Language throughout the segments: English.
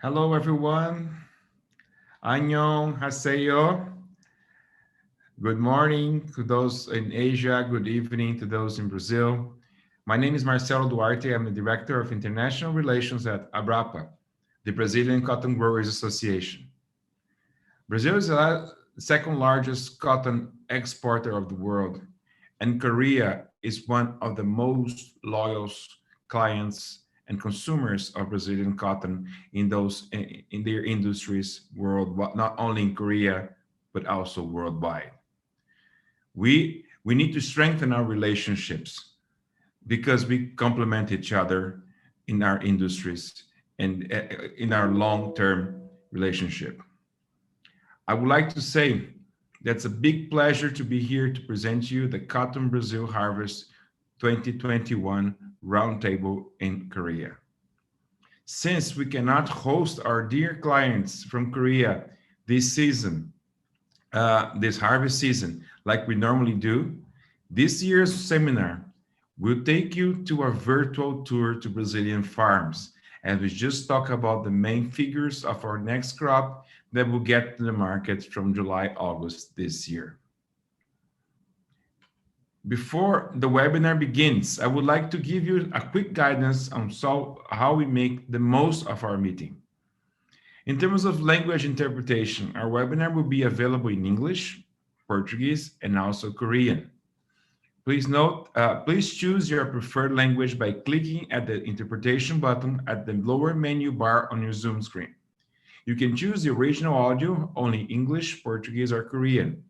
Hello, everyone. Annyeong haseyo. Good morning to those in Asia. Good evening to those in Brazil. My name is Marcelo Duarte. I'm the Director of International Relations at ABRAPA, the Brazilian Cotton Growers Association. Brazil is the second largest cotton exporter of the world, and Korea is one of the most loyal clients and consumers of Brazilian cotton in their industries worldwide, not only in Korea but also worldwide. We need to strengthen our relationships because we complement each other in our industries and in our long-term relationship. I would like to say that's a big pleasure to be here to present you the Cotton Brazil Harvest 2021 Roundtable in Korea. Since we cannot host our dear clients from Korea this season, this harvest season, like we normally do, this year's seminar will take you to a virtual tour to Brazilian farms, and we just talk about the main figures of our next crop that will get to the market from July, August this year. Before the webinar begins, I would like to give you a quick guidance on how we make the most of our meeting. In terms of language interpretation, our webinar will be available in English, Portuguese, and also Korean. Please note, please choose your preferred language by clicking at the interpretation button at the lower menu bar on your Zoom screen. You can choose the original audio, only English, Portuguese, or Korean.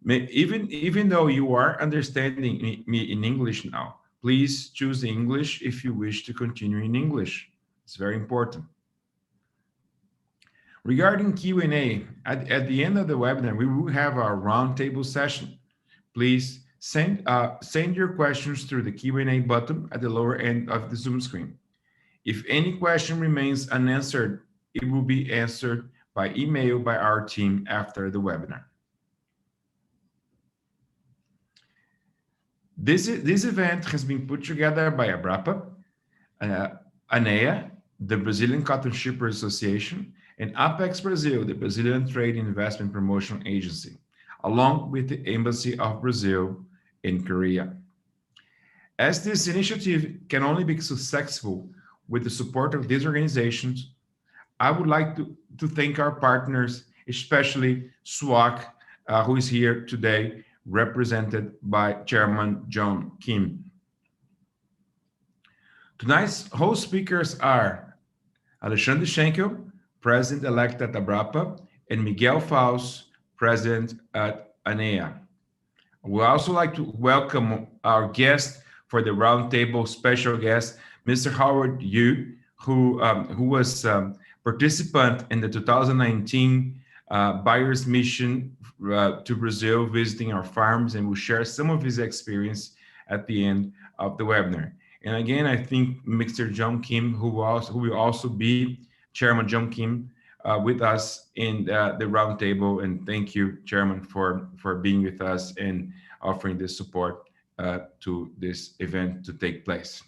Even though you are understanding me in English now, please choose the English if you wish to continue in English. It's very important. Regarding Q&A, at the end of the webinar, we will have our roundtable session. Please send your questions through the Q&A button at the lower end of the Zoom screen. If any question remains unanswered, it will be answered by email by our team after the webinar. This event has been put together by ABRAPA, ANEA, the Brazilian Cotton Shippers Association, and Apex Brazil, the Brazilian Trade and Investment Promotion Agency, along with the Embassy of Brazil in Korea. As this initiative can only be successful with the support of these organizations, I would like to thank our partners, especially SWAC, who is here today, represented by Chairman John Kim. Tonight's host speakers are Alexander Schenkel, President-elect at ABRAPA, and Miguel Faust, President at ANEA. I would also like to welcome our guest for the roundtable, special guest, Mr. Howard Yu, who was participant in the 2019 Buyer's Mission to Brazil, visiting our farms, and will share some of his experience at the end of the webinar. And again, I think Mr. John Kim, who will also be Chairman John Kim, with us in the roundtable. And thank you, Chairman, for being with us and offering this support to this event to take place.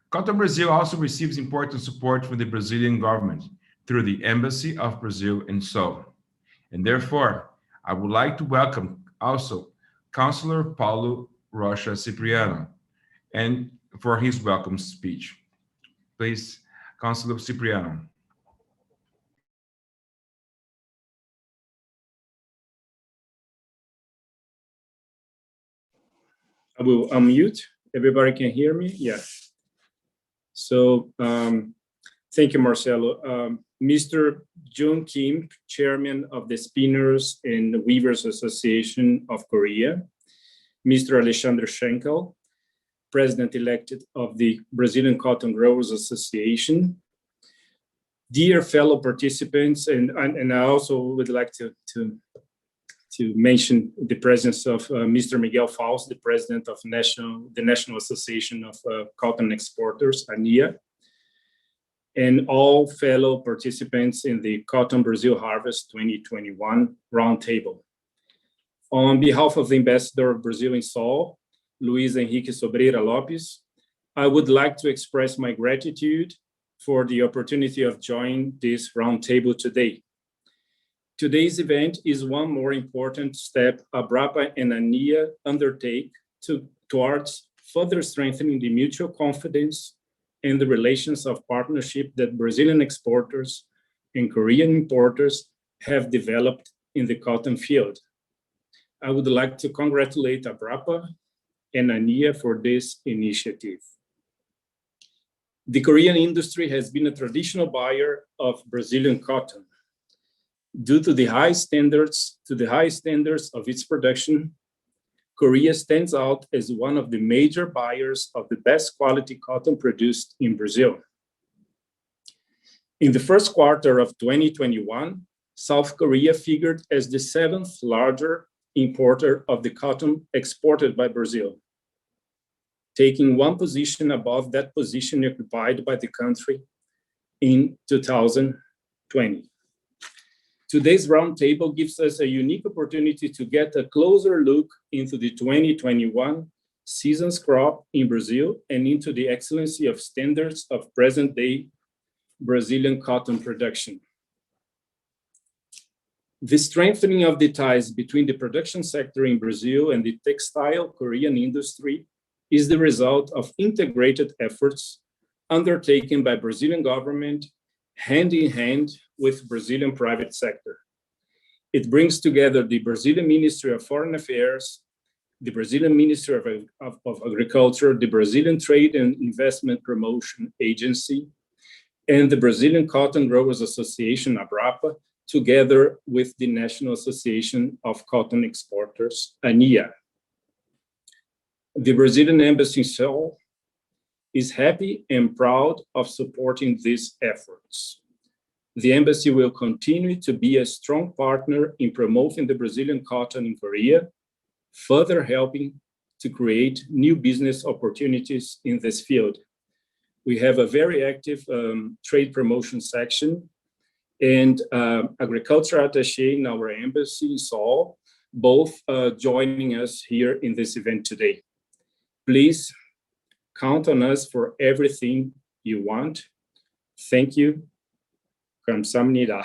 Cotton Brazil also receives important support from the Brazilian government through the Embassy of Brazil in Seoul. And therefore, I would like to welcome also Councillor Paulo Rocha Cipriano, and for his welcome speech. Please, Councillor Cipriano. I will unmute. Everybody can hear me? Yeah. So thank you, Marcelo. Mr. Jung Kim, Chairman of the Spinners and Weavers Association of Korea. Mr. Alexander Schenkel, President-elected of the Brazilian Cotton Growers Association. Dear fellow participants, and I also would like to mention the presence of Mr. Miguel Faust, the President of the National Association of Cotton Exporters, ANEA, and all fellow participants in the Cotton Brazil Harvest 2021 Roundtable. On behalf of the Ambassador of Brazil in Seoul, Luiz Henrique Sobreira Lopes, I would like to express my gratitude for the opportunity of joining this roundtable today. Today's event is one more important step Abrapa and ANIA undertake towards further strengthening the mutual confidence and the relations of partnership that Brazilian exporters and Korean importers have developed in the cotton field. I would like to congratulate Abrapa and ANIA for this initiative. The Korean industry has been a traditional buyer of Brazilian cotton. Due to the high standards of its production, Korea stands out as one of the major buyers of the best quality cotton produced in Brazil. In the first quarter of 2021, South Korea figured as the seventh largest importer of the cotton exported by Brazil, taking one position above that position occupied by the country in 2020. Today's roundtable gives us a unique opportunity to get a closer look into the 2021 season's crop in Brazil and into the excellency of standards of present-day Brazilian cotton production. The strengthening of the ties between the production sector in Brazil and the textile Korean industry is the result of integrated efforts undertaken by Brazilian government hand in hand with Brazilian private sector. It brings together the Brazilian Ministry of Foreign Affairs, the Brazilian Ministry of Agriculture, the Brazilian Trade and Investment Promotion Agency, and the Brazilian Cotton Growers Association, ABRAPA, together with the National Association of Cotton Exporters, ANIA. The Brazilian Embassy in Seoul is happy and proud of supporting these efforts. The embassy will continue to be a strong partner in promoting the Brazilian cotton in Korea, further helping to create new business opportunities in this field. We have a very active trade promotion section and agriculture attaché in our embassy in Seoul, both joining us here in this event today. Please count on us for everything you want. Thank you. 감사합니다.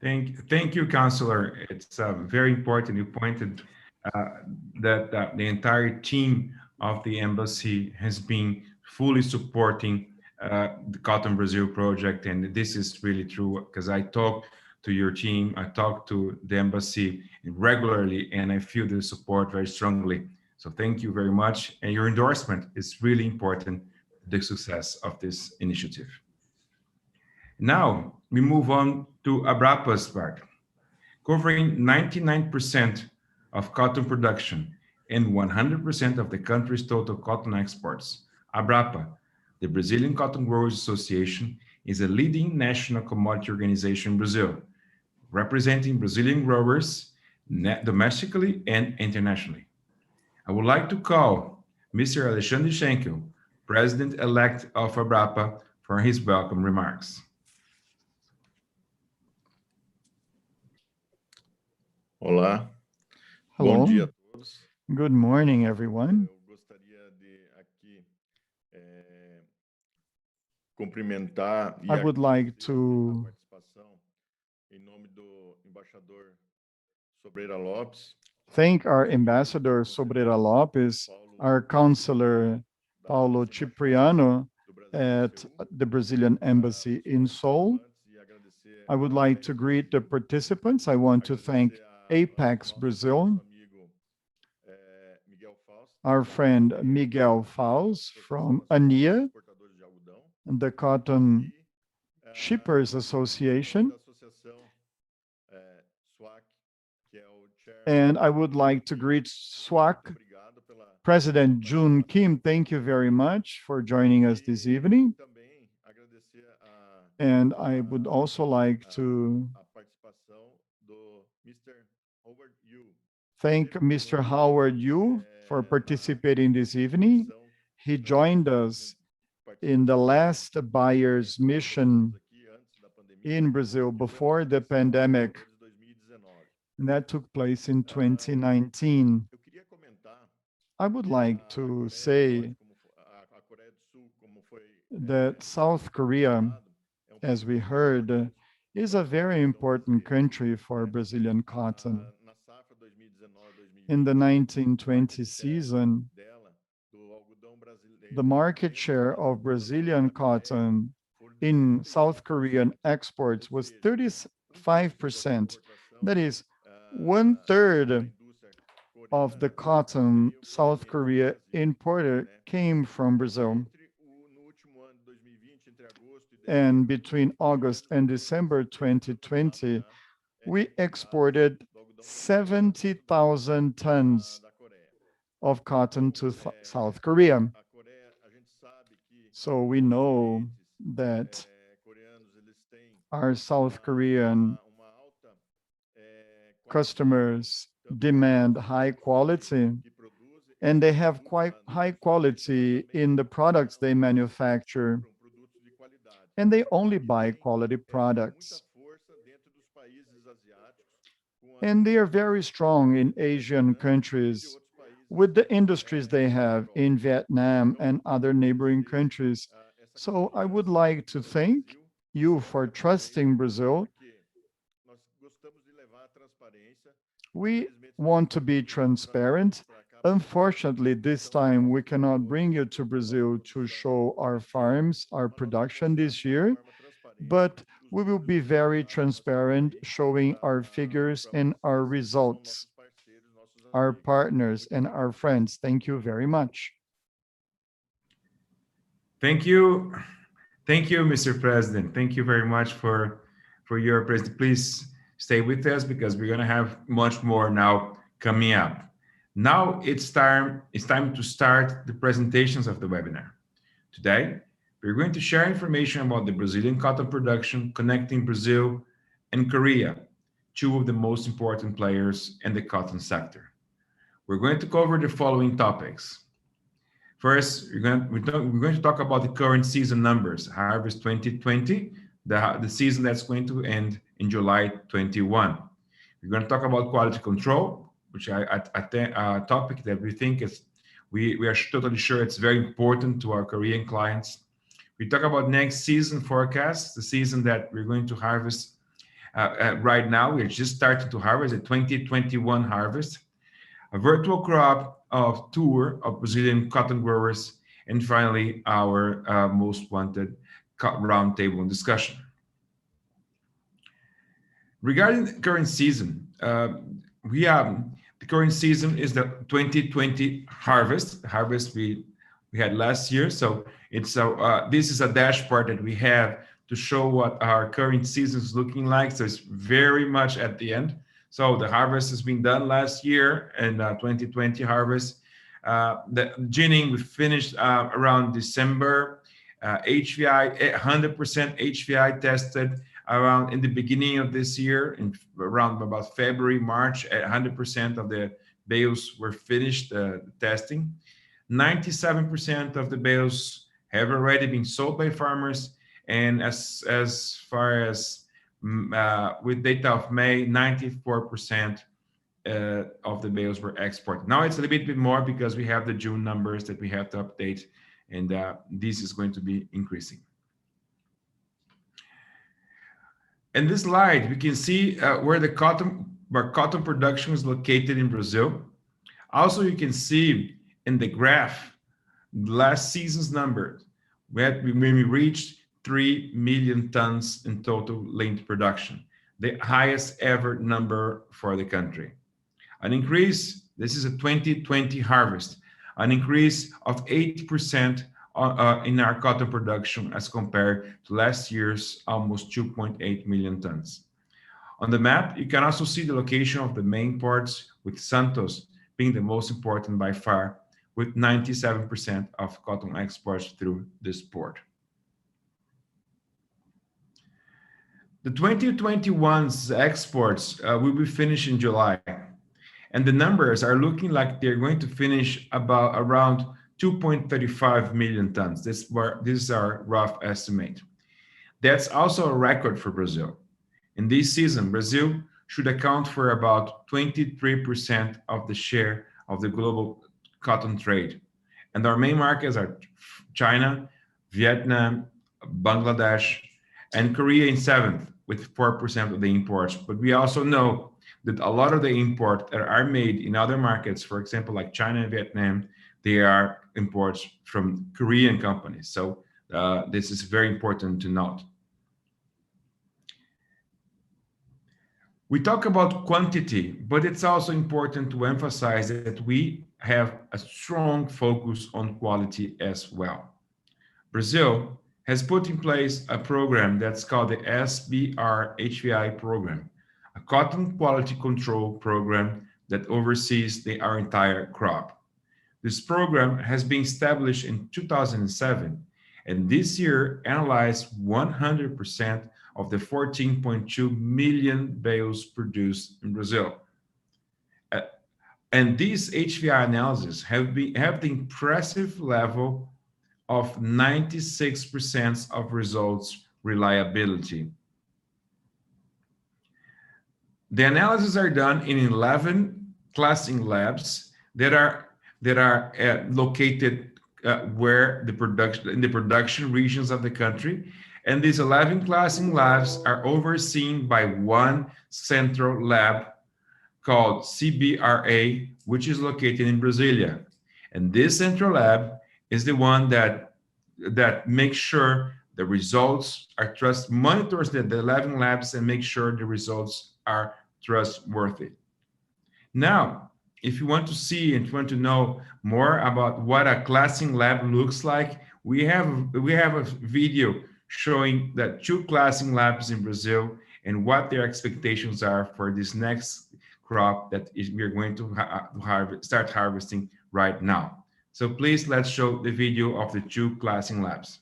Thank you, Councillor. It's very important. You pointed that the entire team of the embassy has been fully supporting the Cotton Brazil project, and this is really true because I talk to your team, I talk to the embassy regularly, and I feel the support very strongly. So thank you very much, and your endorsement is really important to the success of this initiative. Now we move on to Abrapa's part, covering 99% of cotton production and 100% of the country's total cotton exports. Abrapa, the Brazilian Cotton Growers Association, is a leading national commodity organization in Brazil, representing Brazilian growers domestically and internationally. I would like to call Mr. Alexandre Schenkel, President-elect of Abrapa, for his welcome remarks. Olá. Hello. Bom dia a todos. Good morning, everyone. Eu gostaria de aqui cumprimentar e I would like agradecer to a participação em nome do embaixador Sobreira Lopes, thank our ambassador Sobreira Lopes, our counselor Paulo Cipriano at the Brazilian Embassy in Seoul. I would like to greet the participants. I want to thank Apex Brazil, our friend Miguel Faus from ANIA, the Cotton Shippers Association, and I would like to greet SWAC President Jun Kim. Thank you very much for joining us this evening. And I would also like to thank Mr. Howard Yu for participating this evening. He joined us in the last buyer's mission in Brazil before the pandemic, and that took place in 2019. I would like to say that South Korea, as we heard, is a very important country for Brazilian cotton. In the 1920 season, the market share of Brazilian cotton in South Korean exports was 35%. That is one third of the cotton South Korea imported came from Brazil. And between August and December 2020, we exported 70,000 tons of cotton to South Korea. So we know that our South Korean customers demand high quality, and they have quite high quality in the products they manufacture, and they only buy quality products. And they are very strong in Asian countries with the industries they have in Vietnam and other neighboring countries. So I would like to thank you for trusting Brazil. We want to be transparent. Unfortunately, this time we cannot bring you to Brazil to show our farms, our production this year, but we will be very transparent, showing our figures and our results, our partners and our friends. Thank you very much. Thank you. Thank you, Mr. President. Thank you very much for your presentation. Please stay with us because we're going to have much more now coming up. Now it's time to start the presentations of the webinar. Today, we're going to share information about the Brazilian cotton production connecting Brazil and Korea, two of the most important players in the cotton sector. We're going to cover the following topics. First, we're going to talk about the current season numbers, harvest 2020, the season that's going to end in July 21. We're going to talk about quality control, which a topic that we think we are totally sure it's very important to our Korean clients. We talk about next season forecast, the season that we're going to harvest right now. We're just starting to harvest the 2021 harvest, a virtual crop of tour of Brazilian cotton growers, and finally, our most wanted roundtable discussion. Regarding the current season, the current season is the 2020 harvest. Harvest we had last year. So it's this is a dashboard that we have to show what our current season is looking like. So it's very much at the end. So the harvest has been done last year, and 2020 harvest. The ginning we finished around December. HVI 100% HVI tested around in the beginning of this year, around about February, March. 100% of the bales were finished testing. 97% of the bales have already been sold by farmers, and as far as with data of May, 94% of the bales were exported. Now it's a little bit more because we have the June numbers that we have to update, and this is going to be increasing. In this slide, we can see where cotton production is located in Brazil. Also, you can see in the graph last season's number, when we reached 3 million tons in total lint production, the highest ever number for the country. An increase, this is a 2020 harvest, an increase of 8% in our cotton production as compared to last year's almost 2.8 million tons. On the map, you can also see the location of the main ports, with Santos being the most important by far, with 97% of cotton exports through this port. The 2021's exports will be finished in July, and the numbers are looking like they're going to finish around 2.35 million tons. This is our rough estimate. That's also a record for Brazil. In this season, Brazil should account for about 23% of the share of the global cotton trade. And our main markets are China, Vietnam, Bangladesh, and Korea in seventh with 4% of the imports. But we also know that a lot of the imports that are made in other markets, for example, like China and Vietnam, they are imports from Korean companies. So this is very important to note. We talk about quantity, but it's also important to emphasize that we have a strong focus on quality as well. Brazil has put in place a program that's called the SBR HVI program, a cotton quality control program that oversees our entire crop. This program has been established in 2007 and this year analyzed 100% of the 14.2 million bales produced in Brazil. Uh, And these HVI analyses have the impressive level of 96% of results reliability. The analyses are done in 11 classing labs that are located where the production in the production regions of the country, and these 11 classing labs are overseen by one central lab called CBRA, which is located in Brasilia. And this central lab is the one that makes sure the results are monitors the 11 labs and makes sure the results are trustworthy. Now, if you want to see and want to know more about what a classing lab looks like, we have a video showing that two classing labs in Brazil and what their expectations are for this next crop that we're going to start harvesting right now. So please, let's show the video of the two classing labs.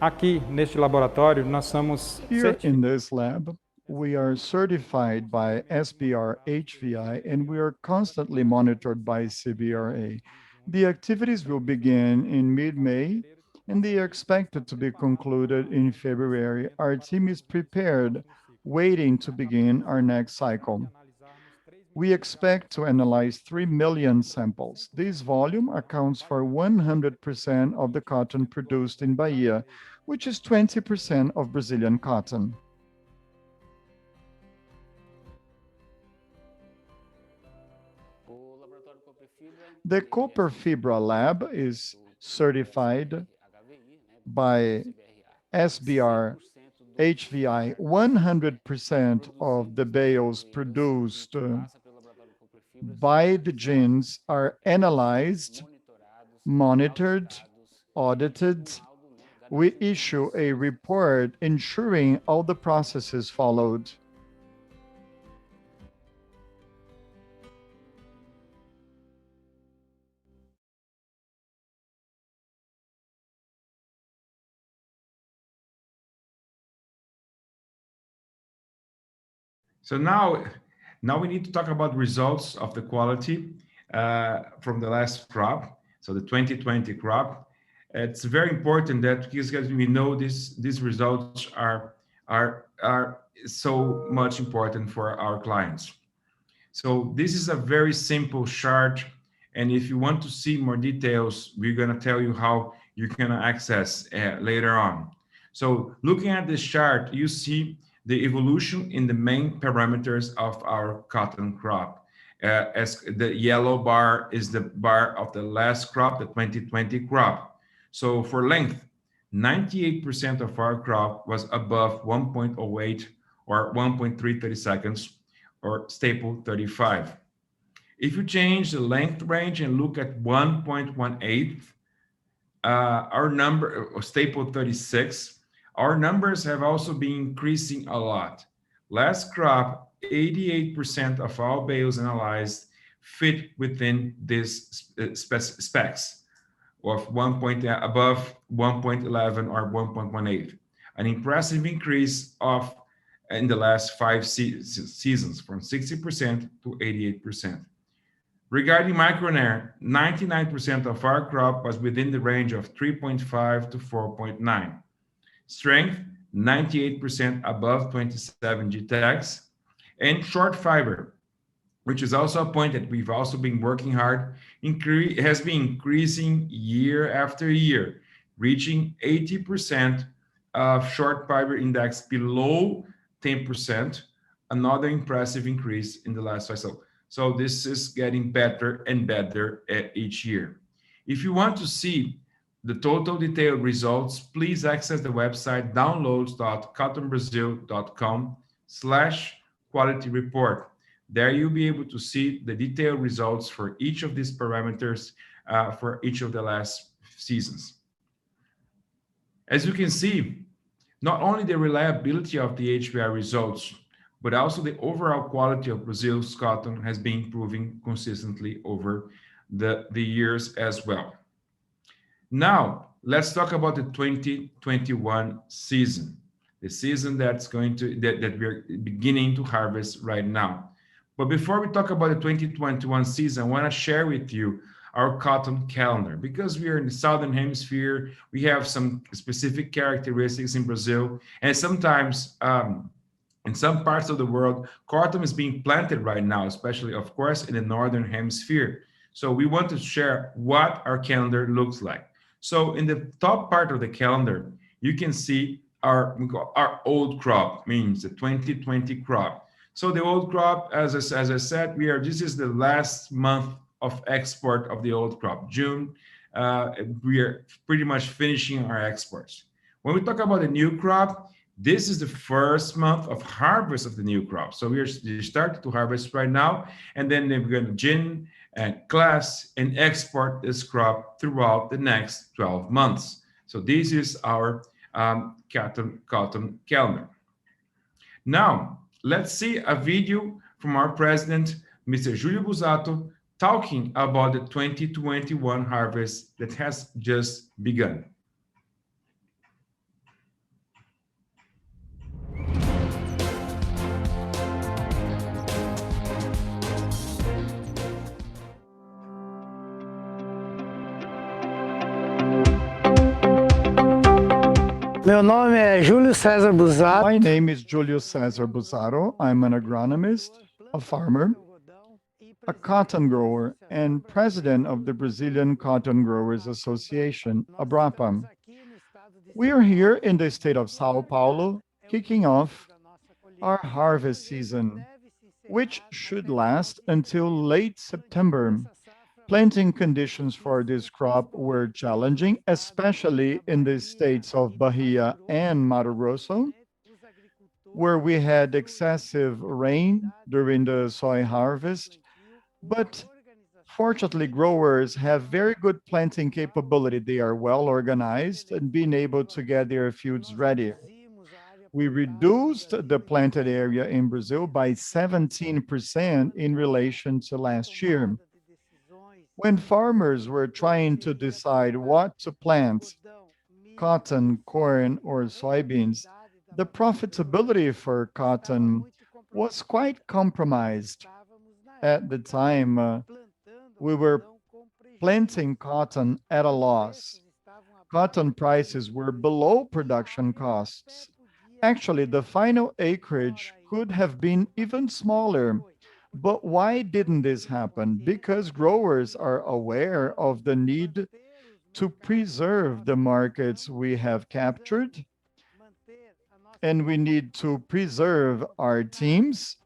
Aqui, neste laboratório, nós somos Here in this lab, we are certified by SBR HVI and we are constantly monitored by CBRA. The activities will begin in mid-May and they are expected to be concluded in February. Our team is prepared, waiting to begin our next cycle. We expect to analyze 3 million samples. This volume accounts for 100% of the cotton produced in Bahia, which is 20% of Brazilian cotton. The Copper Fibra lab is certified by SBR HVI. 100% of the bales produced by the gins are analyzed, monitored, audited. We issue a report ensuring all the processes followed. So now we need to talk about results of the quality from the last crop, so the 2020 crop. It's very important that because we know these results are so much important for our clients. So this is a very simple chart, and if you want to see more details, we're going to tell you how you can access later on. So looking at this chart, you see the evolution in the main parameters of our cotton crop. As the yellow bar is the bar of the last crop, the 2020 crop. So for length, 98% of our crop was above 1.08 or 1.330 seconds, or staple 35. If you change the length range and look at 1.18, our number, or staple 36, our numbers have also been increasing a lot. Last crop, 88% of all bales analyzed fit within these specs of above 1.11 or 1.18, an impressive increase of in the last five seasons from 60% to 88%. Regarding micronair, 99% of our crop was within the range of 3.5 to 4.9. Strength, 98% above 27 GTEX. And short fiber, which is also a point that we've also been working hard, has been increasing year after year, reaching 80% of short fiber index below 10%, another impressive increase in the last cycle. So this is getting better and better each year. If you want to see the total detailed results, please access the website downloads.cottonbrazil.com/quality report. There you'll be able to see the detailed results for each of these parameters for each of the last seasons. As you can see, not only the reliability of the HPI results, but also the overall quality of Brazil's cotton has been improving consistently over the years as well. Now, let's talk about the 2021 season, the season that we're beginning to harvest right now. But before we talk about the 2021 season, I want to share with you our cotton calendar. Because we are in the Southern Hemisphere, we have some specific characteristics in Brazil, and sometimes in some parts of the world, cotton is being planted right now, especially, of course, in the Northern Hemisphere. So we want to share what our calendar looks like. So in the top part of the calendar, you can see our old crop, means the 2020 crop. So the old crop, as I said, this is the last month of export of the old crop, June. We are pretty much finishing our exports. When we talk about the new crop, this is the first month of harvest of the new crop. So we started to harvest right now, and then we're going to gin and class and export this crop throughout the next 12 months. So this is our cotton calendar. Now, let's see a video from our president, Mr. Julio Busato, talking about the 2021 harvest that has just begun. Meu nome é Júlio César Busato. My name is Julio Cesar Busato. I'm an agronomist, a farmer, a cotton grower, and president of the Brazilian Cotton Growers Association, ABRAPA. We are here in the state of Sao Paulo, kicking off our harvest season, which should last until late September. Planting conditions for this crop were challenging, especially in the states of Bahia and Mato Grosso, where we had excessive rain during the soy harvest. But fortunately, growers have very good planting capability. They are well organized and being able to get their fields ready. We reduced the planted area in Brazil by 17% in relation to last year. When farmers were trying to decide what to plant, cotton, corn, or soybeans, the profitability for cotton was quite compromised. At the time, we were planting cotton at a loss. Cotton prices were below production costs. Actually, the final acreage could have been even smaller. But why didn't this happen? Because growers are aware of the need to preserve the markets we have captured, and we need to preserve our teams,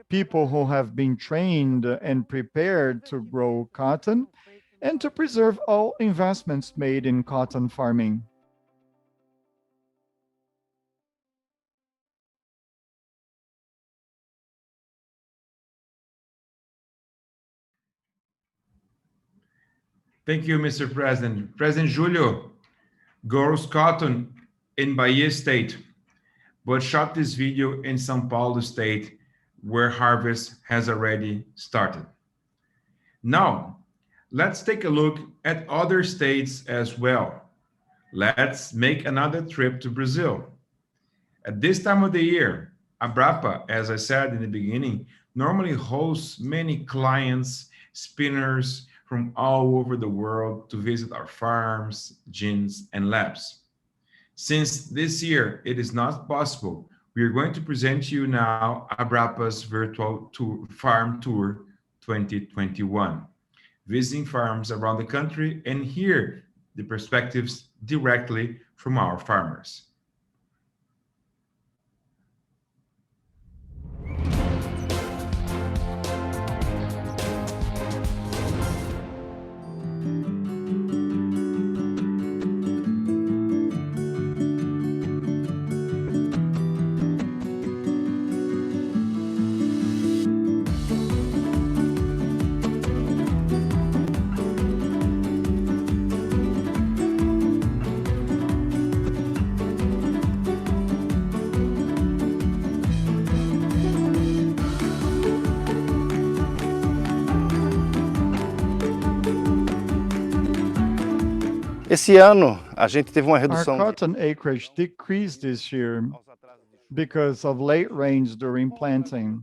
people who have been trained and prepared to grow cotton, and to preserve all investments made in cotton farming. Thank you, Mr. President. President Julio grows cotton in Bahia State, but shot this video in São Paulo State, where harvest has already started. Now, let's take a look at other states as well. Let's make another trip to Brazil. At this time of the year, Abrapa, as I said in the beginning, normally hosts many clients, spinners from all over the world to visit our farms, gins, and labs. Since this year it is not possible, we are going to present to you now Abrapa's virtual farm tour 2021, visiting farms around the country and hear the perspectives directly from our farmers. Esse ano, a gente teve uma Our redução cotton acreage decreased this year because of late rains during planting.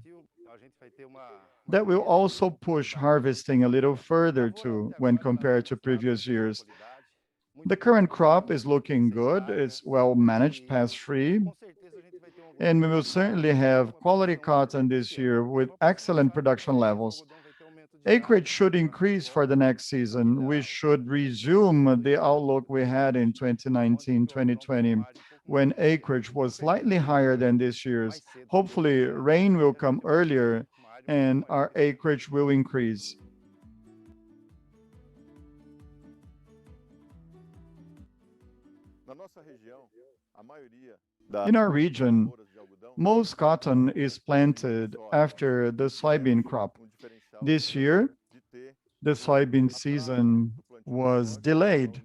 That will also push harvesting a little further too when compared to previous years. The current crop is looking good, it's well managed, pest-free, and we will certainly have quality cotton this year with excellent production levels. Acreage should increase for the next season. We should resume the outlook we had in 2019, 2020, when acreage was slightly higher than this year's. Hopefully, rain will come earlier and our acreage will increase. Na nossa região, a maioria In our region, most cotton is planted after the soybean crop. This year, the soybean season was delayed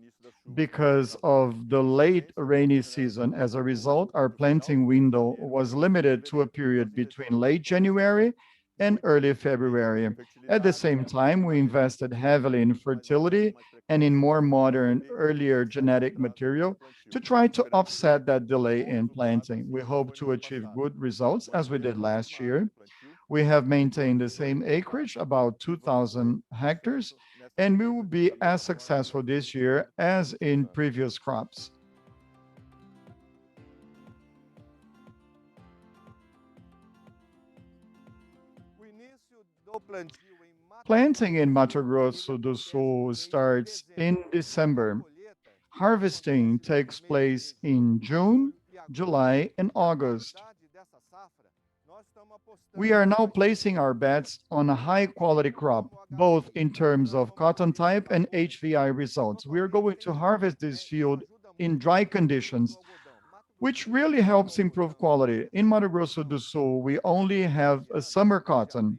because of the late rainy season. As a result, our planting window was limited to a period between late January and early February. At the same time, we invested heavily in fertility and in more modern, earlier genetic material to try to offset that delay in planting. We hope to achieve good results as we did last year. We have maintained the same acreage, about 2,000 hectares, and we will be as successful this year as in previous crops. Planting in Mato Grosso do Sul starts in December. Harvesting takes place in June, July, and August. We are now placing our bets on a high-quality crop, both in terms of cotton type and HVI results. We are going to harvest this field in dry conditions, which really helps improve quality. In Mato Grosso do Sul, we only have a summer cotton.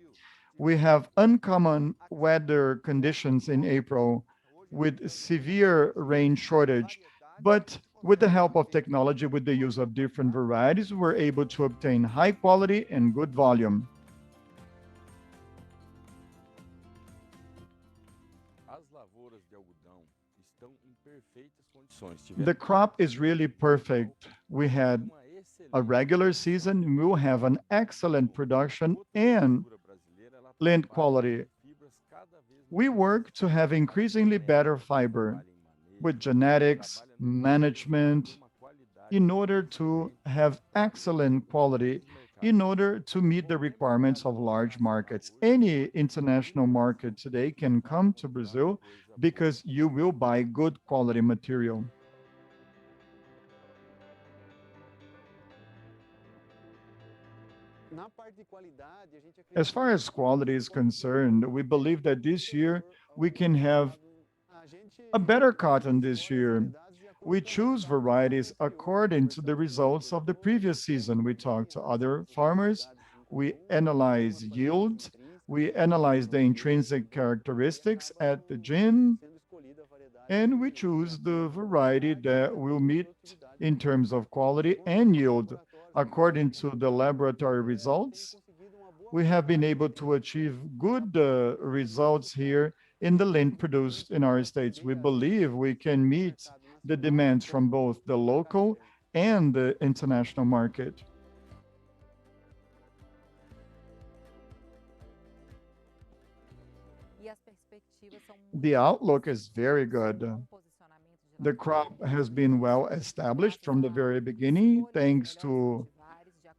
We have uncommon weather conditions in April with severe rain shortage, but with the help of technology, with the use of different varieties, we're able to obtain high quality and good volume. The crop is really perfect. We had a regular season, we will have an excellent production and lint quality. We work to have increasingly better fiber with genetics, management, in order to have excellent quality, in order to meet the requirements of large markets. Any international market today can come to Brazil because you will buy good quality material. As far as quality is concerned, we believe that this year we can have a better cotton this year. We choose varieties according to the results of the previous season. We talk to other farmers, we analyze yield, we analyze the intrinsic characteristics at the gin, and we choose the variety that will meet in terms of quality and yield according to the laboratory results. we have been able to achieve good results here in the lint produced in our states. We believe we can meet the demands from both the local and the international market. The outlook is very good. The crop has been well established from the very beginning, thanks to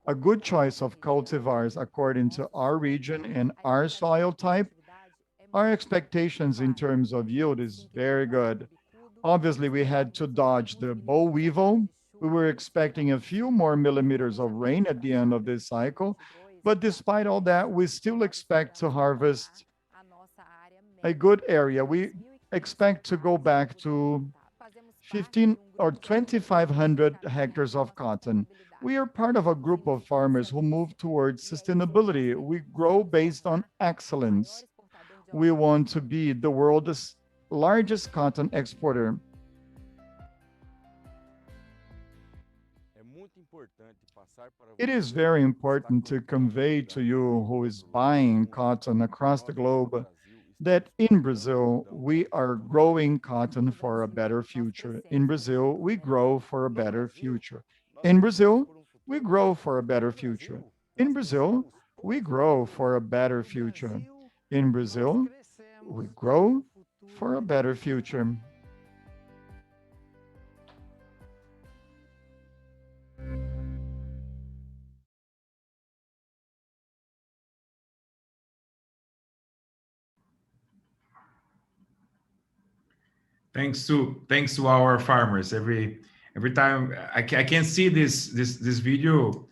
a good choice of cultivars according to our region and our soil type. Our expectations in terms of yield is very good. Obviously, we had to dodge the boll weevil. We were expecting a few more millimeters of rain at the end of this cycle, but despite all that, we still expect to harvest a good area. We expect to go back to 15 or 2,500 hectares of cotton. We are part of a group of farmers who move towards sustainability. We grow based on excellence. We want to be the world's largest cotton exporter. It is very important to convey to you who is buying cotton across the globe that in Brazil, we are growing cotton for a better future. In Brazil, we grow for a better future. In Brazil, we grow for a better future. In Brazil, we grow for a better future. In Brazil, we grow for a better future. Thanks to our farmers. Every time I can see this video,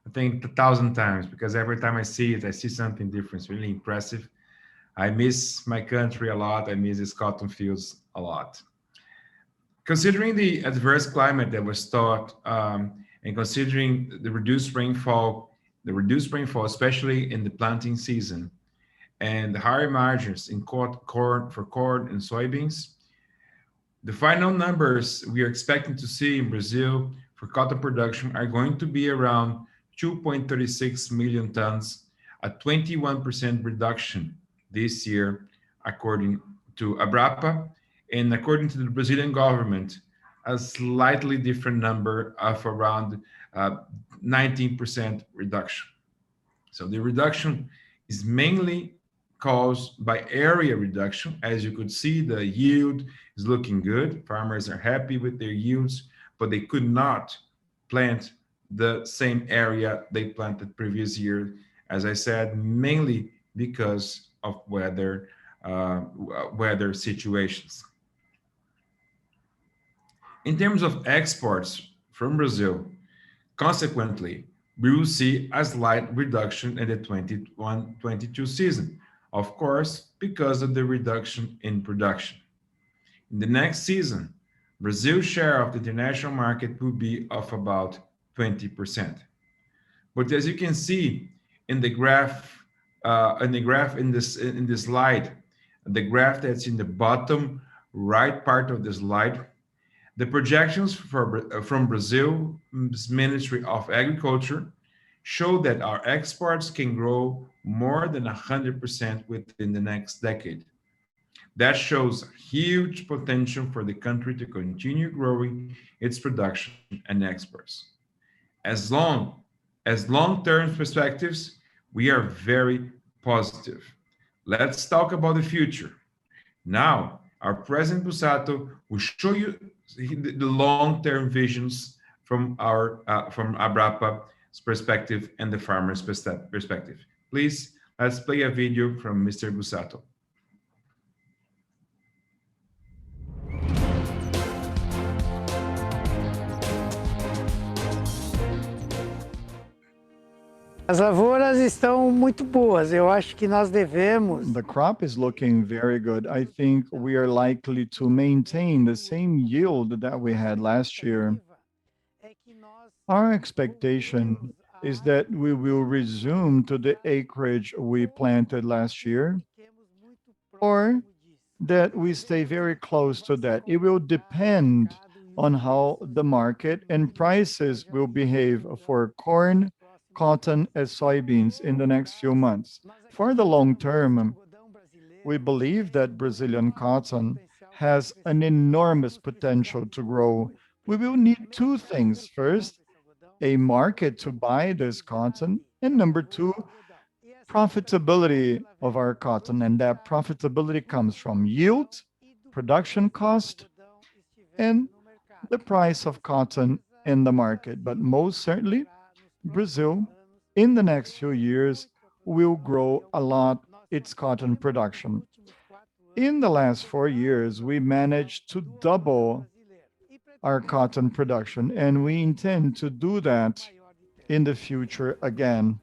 I think 1,000 times, because every time I see it, I see something different. It's really impressive. I miss my country a lot. I miss these cotton fields a lot. Considering the adverse climate that was taught, and considering the reduced rainfall, especially in the planting season, and the higher margins in corn and soybeans, the final numbers we are expecting to see in Brazil for cotton production are going to be around 2.36 million tons, a 21% reduction this year, according to Abrapa, and according to the Brazilian government, a slightly different number of around 19% reduction. So the reduction is mainly caused by area reduction. As you could see, the yield is looking good. Farmers are happy with their yields, but they could not plant the same area they planted previous year, as I said, mainly because of weather situations. In terms of exports from Brazil, consequently, we will see a slight reduction in the 21-22 season, of course, because of the reduction in production. In the next season, Brazil's share of the international market will be of about 20%. But as you can see in the graph, in this slide, the graph that's in the bottom right part of the slide, the projections from Brazil's Ministry of Agriculture show that our exports can grow more than 100% within the next decade. That shows huge potential for the country to continue growing its production and exports. As long-term perspectives, we are very positive. Let's talk about the future. Now, our President Busato will show you the long-term visions from Abrapa's perspective and the farmer's perspective. Please, let's play a video from Mr. Busato. As lavouras estão muito boas. Eu acho que nós devemos. The crop is looking very good. I think we are likely to maintain the same yield that we had last year. Our expectation is that we will resume to the acreage we planted last year, or that we stay very close to that. It will depend on how the market and prices will behave for corn, cotton as soybeans in the next few months. For the long term, we believe that Brazilian cotton has an enormous potential to grow. We will need two things. First, a market to buy this cotton, and number two, profitability of our cotton. And that profitability comes from yield, production cost, and the price of cotton in the market. But most certainly, Brazil, in the next few years, will grow a lot its cotton production. In the last 4 years, we managed to double our cotton production, and we intend to do that in the future again.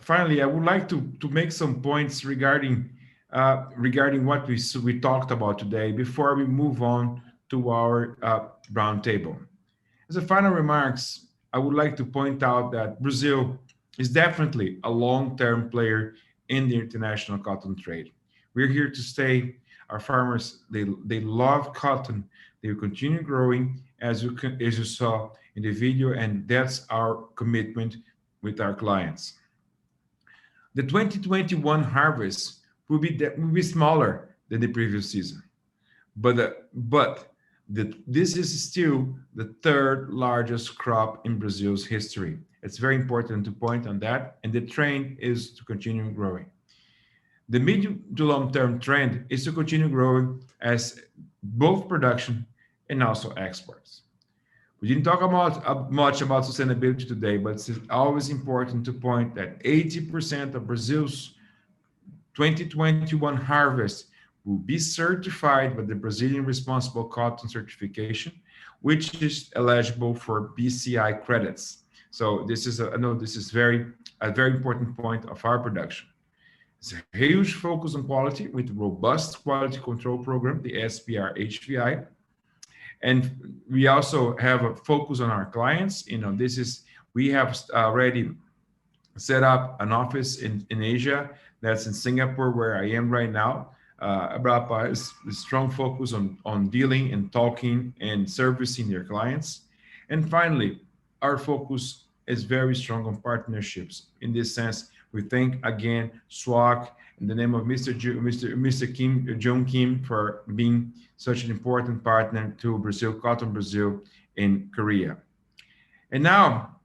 Finally, I would like to make some points regarding what we talked about today before we move on to our roundtable. As a final remarks, I would like to point out that Brazil is definitely a long-term player in the international cotton trade. We're here to stay. Our farmers, they love cotton. They will continue growing as you saw in the video, and that's our commitment with our clients. The 2021 harvest will be smaller than the previous season, but this is still the third largest crop in Brazil's history. It's very important to point on that, and the trend is to continue growing. The medium to long-term trend is to continue growing as both production and also exports. We didn't talk much about sustainability today, but it's always important to point that 80% of Brazil's 2021 harvest will be certified by the Brazilian Responsible Cotton Certification, which is eligible for BCI credits. So this is I know this is a very important point of our production. It's a huge focus on quality with robust quality control program, the SPR HVI. And we also have a focus on our clients. We have already set up an office in Asia, that's in Singapore, where I am right now. Abrapa is a strong focus on dealing and talking and servicing their clients. And finally, our focus is very strong on partnerships. In this sense, we thank again SWAC in the name of Mr. John Kim for being such an important partner to Brazil, Cotton Brazil in Korea. And now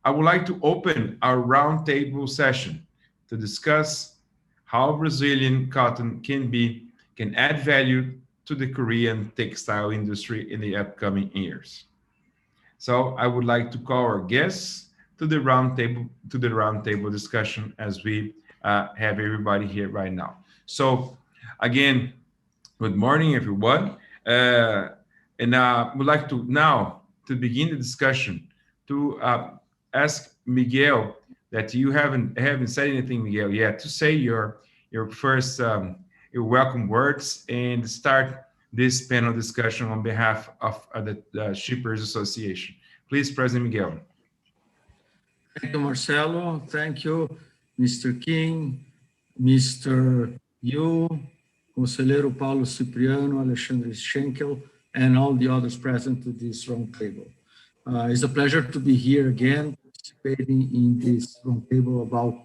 I would like to open our roundtable session to discuss how Brazilian cotton can add value to the Korean textile industry in the upcoming years. So I would like to call our guests to the roundtable discussion as we have everybody here right now. So again, good morning, everyone. And I would like to now to begin the discussion to ask Miguel that you haven't said anything, Miguel, yet to say your first your welcome words and start this panel discussion on behalf of the Shippers Association. Please, President Miguel. Thank you, Marcelo. Thank you, Mr. King, Mr. Yu, Conselheiro Paulo Cipriano, Alexandre Schenkel, and all the others present to this roundtable. It's a pleasure to be here again, participating in this roundtable about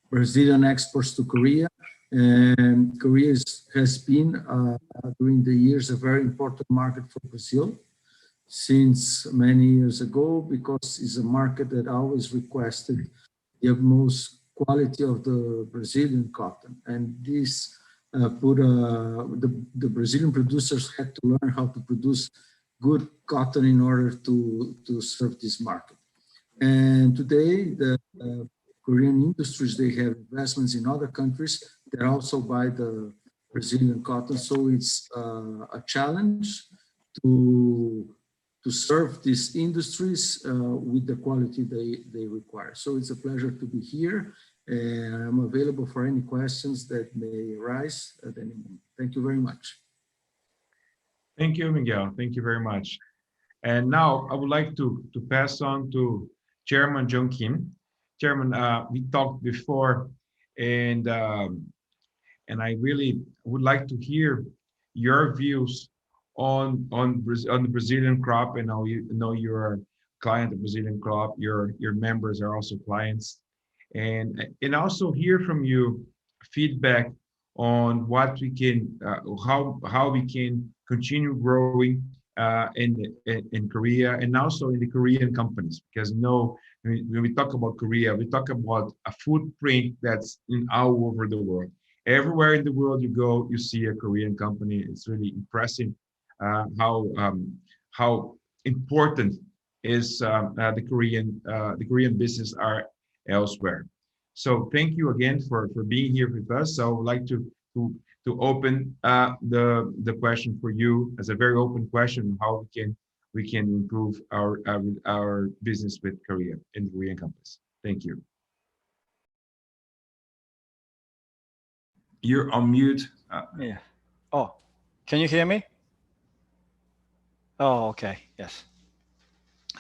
Brazilian exports to Korea. And Korea has been, during the years, a very important market for Brazil since many years ago, because it's a market that always requested the utmost quality of the Brazilian cotton. And this the Brazilian producers had to learn how to produce good cotton in order to serve this market. And today, the Korean industries, they have investments in other countries that also buy the Brazilian cotton. So it's a challenge to serve these industries with the quality they require. So it's a pleasure to be here. I'm available for any questions that may arise at any moment. Thank you very much. Thank you, Miguel. Thank you very much. And now I would like to pass on to Chairman John Kim. Chairman, we talked before, and and I really would like to hear your views on the Brazilian crop. And know you're a client of Brazilian crop. Your members are also clients, and also hear from you feedback on what we can how we can continue growing in Korea and also in the Korean companies, because when we talk about Korea, we talk about a footprint that's in all over the world. Everywhere in the world you go, you see a Korean company. It's really impressive how important is the Korean business are elsewhere. So thank you again for being here with us. So I would like to to open the question for you as a very open question: how we can improve our business with Korea and Korean companies. Thank you. You're on mute. Yeah. Oh, can you hear me? Oh, okay. Yes.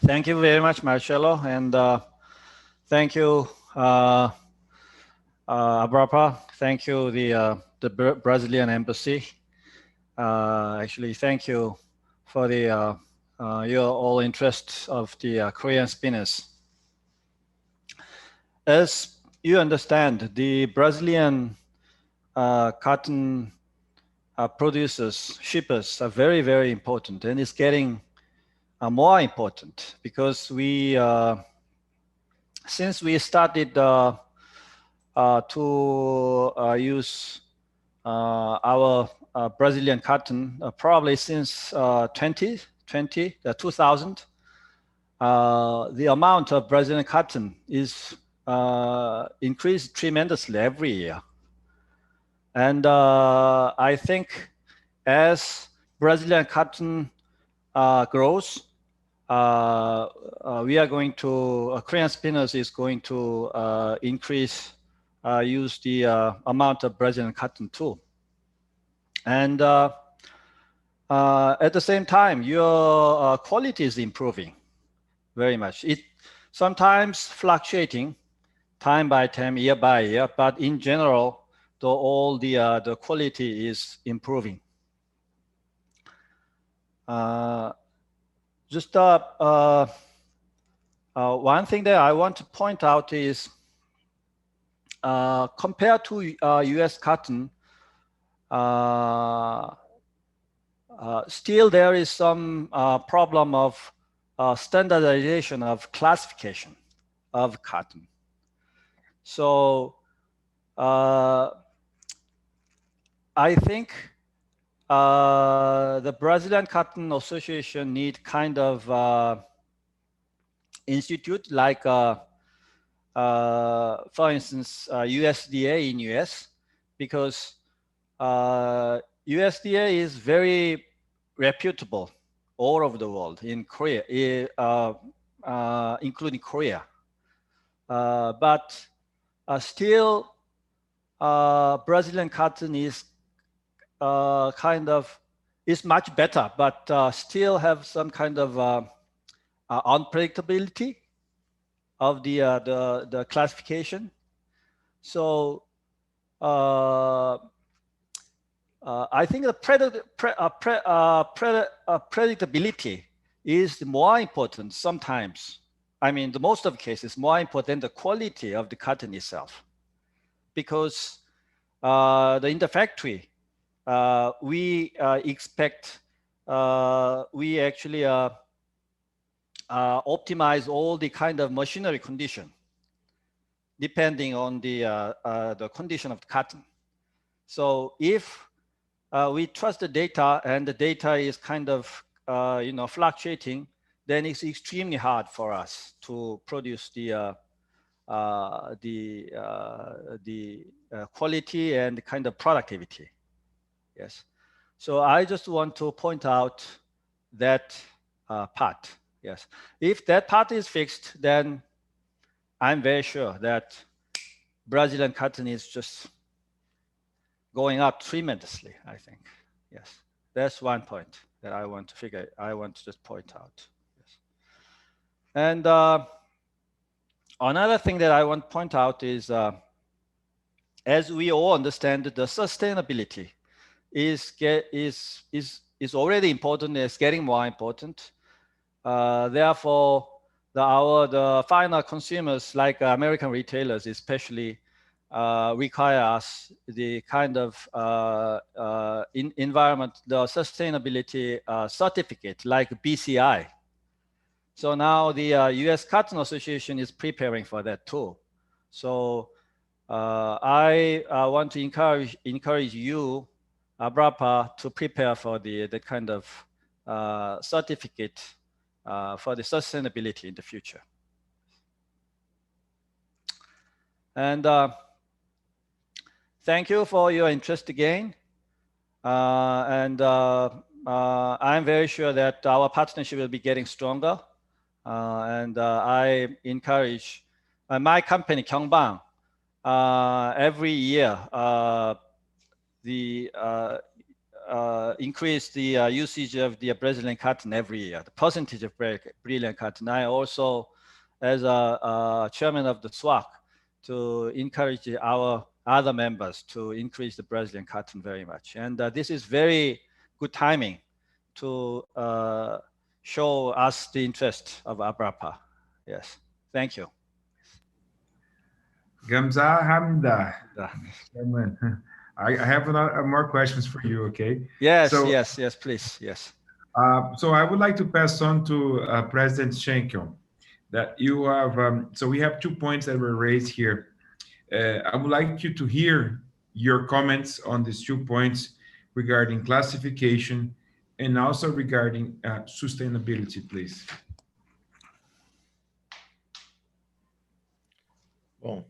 Thank you very much, Marcelo, and thank you, Abrapa. Thank you, the Brazilian embassy. Actually, thank you for the your all interest of the Korean spinners. As you understand, the Brazilian cotton producers, shippers are very, very important, and it's getting more important because we, since we started to use our Brazilian cotton, probably since 2000, the amount of Brazilian cotton is increased tremendously every year. And I think as Brazilian cotton grows, we are going to, Korean spinners is going to increase, use the amount of Brazilian cotton too. And at the same time, your quality is improving very much. It sometimes fluctuating time by time, year by year, but in general, all the quality is improving. Just one thing that I want to point out is compared to US cotton, still there is some problem of standardization of classification of cotton. So I think the Brazilian Cotton Association need kind of institute like, for instance, USDA in US, because USDA is very reputable all over the world in Korea, including Korea. But still, Brazilian cotton is kind of is much better, but still have some kind of unpredictability of the classification. So I think the predictability is more important sometimes. I mean, the most of the cases more important than the quality of the cotton itself, because in the factory, we expect, we actually optimize all the kind of machinery condition depending on the condition of the cotton. So if we trust the data and the data is kind of fluctuating, then it's extremely hard for us to produce the quality and the kind of productivity. Yes. So I just want to point out that part. Yes. If that part is fixed, then I'm very sure that Brazilian cotton is just going up tremendously, I think. Yes, that's one point that I want to just point out. Yes. And another thing that I want to point out is, as we all understand, the sustainability is already important. It's getting more important. Therefore, the final consumers, like American retailers, especially, require us the kind of environment, the sustainability certificate, like BCI. So now the U.S. Cotton Association is preparing for that too. So I want to encourage you, ABRAPA, to prepare for the kind of certificate for the sustainability in the future. And thank you for your interest again. And I'm very sure that our partnership will be getting stronger. And I encourage my company, Gyeongbang, every year, increase the usage of the Brazilian cotton every year, the percentage of Brazilian cotton. I also, as a chairman of the SWAC, to encourage our other members to increase the Brazilian cotton very much. And this is very good timing to show us the interest of ABRAPA. Yes, thank you. Gamza Hamda. I have more questions for you, okay? Yes, so, yes, please, yes. So I would like to pass on to President Schenkel that you have, so we have 2 points that were raised here. I would like you to hear your comments on these 2 points regarding classification and also regarding sustainability, please. Bom,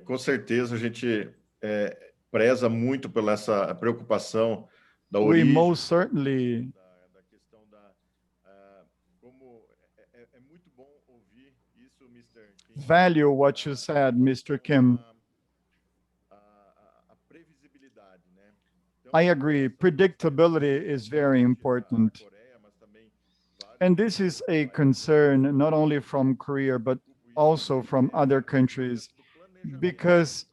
com certeza a gente preza muito pela essa preocupação da We origem, most certainly da questão da como é muito bom ouvir isso, Mr. Kim. value what you said, Mr. Kim. A previsibilidade, né? Então, I agree. Predictability is very important. Coreia, mas também vários And this is a concern not only from Korea, but also from other countries, because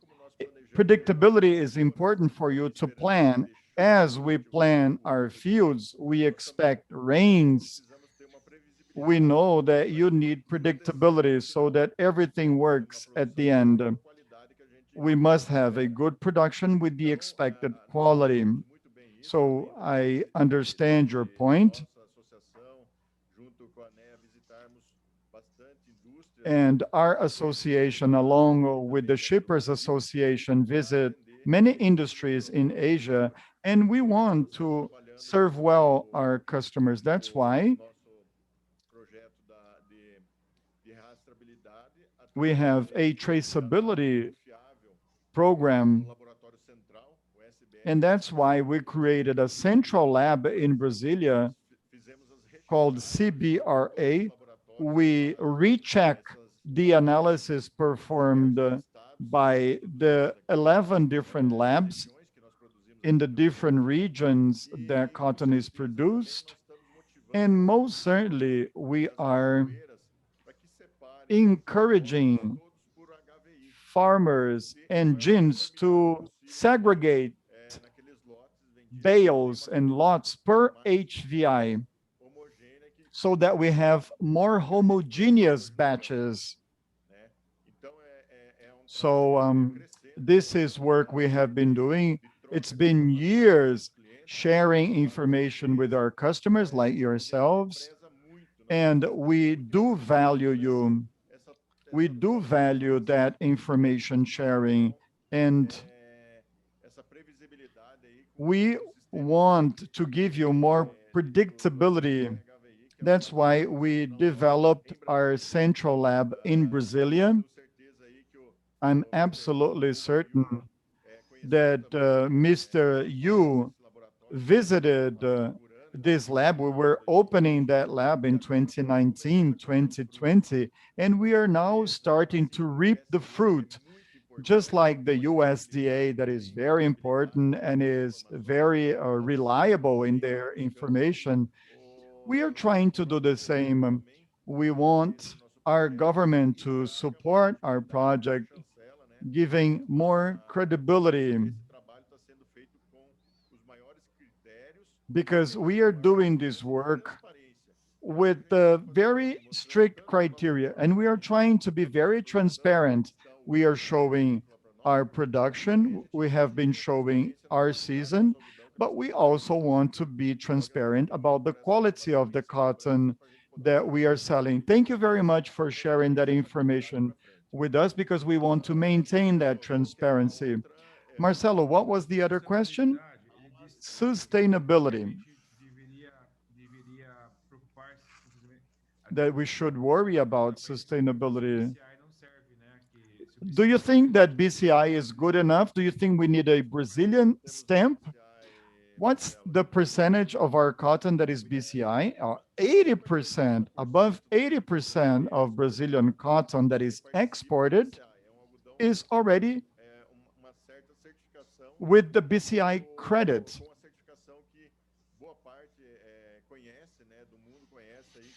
predictability is important for you to plan. As we plan our fields, we expect rains. We know that you need predictability so that everything works at the end. We must have a good production with the expected quality. So I understand your point. And our association, along with the Shippers Association, visit many industries in Asia, and we want to serve well our customers. That's why we have a traceability program, and that's why we created a central lab in Brasilia called CBRA. We recheck the analysis performed by the 11 different labs in the different regions that cotton is produced. And most certainly, we are encouraging farmers and gins to segregate bales and lots per HVI, so that we have more homogeneous batches. So this is work we have been doing. It's been years sharing information with our customers like yourselves, and we do value you. We do value that information sharing, and we want to give you more predictability. That's why we developed our central lab in Brasilia. I'm absolutely certain that Mr. Yu visited this lab. We were opening that lab in 2019, 2020, and we are now starting to reap the fruit, just like the USDA, that is very important and is very reliable in their information. We are trying to do the same. We want our government to support our project, giving more credibility, because we are doing this work with very strict criteria, and we are trying to be very transparent. We are showing our production, we have been showing our season, but we also want to be transparent about the quality of the cotton that we are selling. Thank you very much for sharing that information with us, because we want to maintain that transparency. Marcelo, what was the other question? Sustainability. That we should worry about sustainability. Do you think that BCI is good enough? Do you think we need a Brazilian stamp? What's the percentage of our cotton that is BCI? 80%, above 80% of Brazilian cotton that is exported is already with the BCI credit.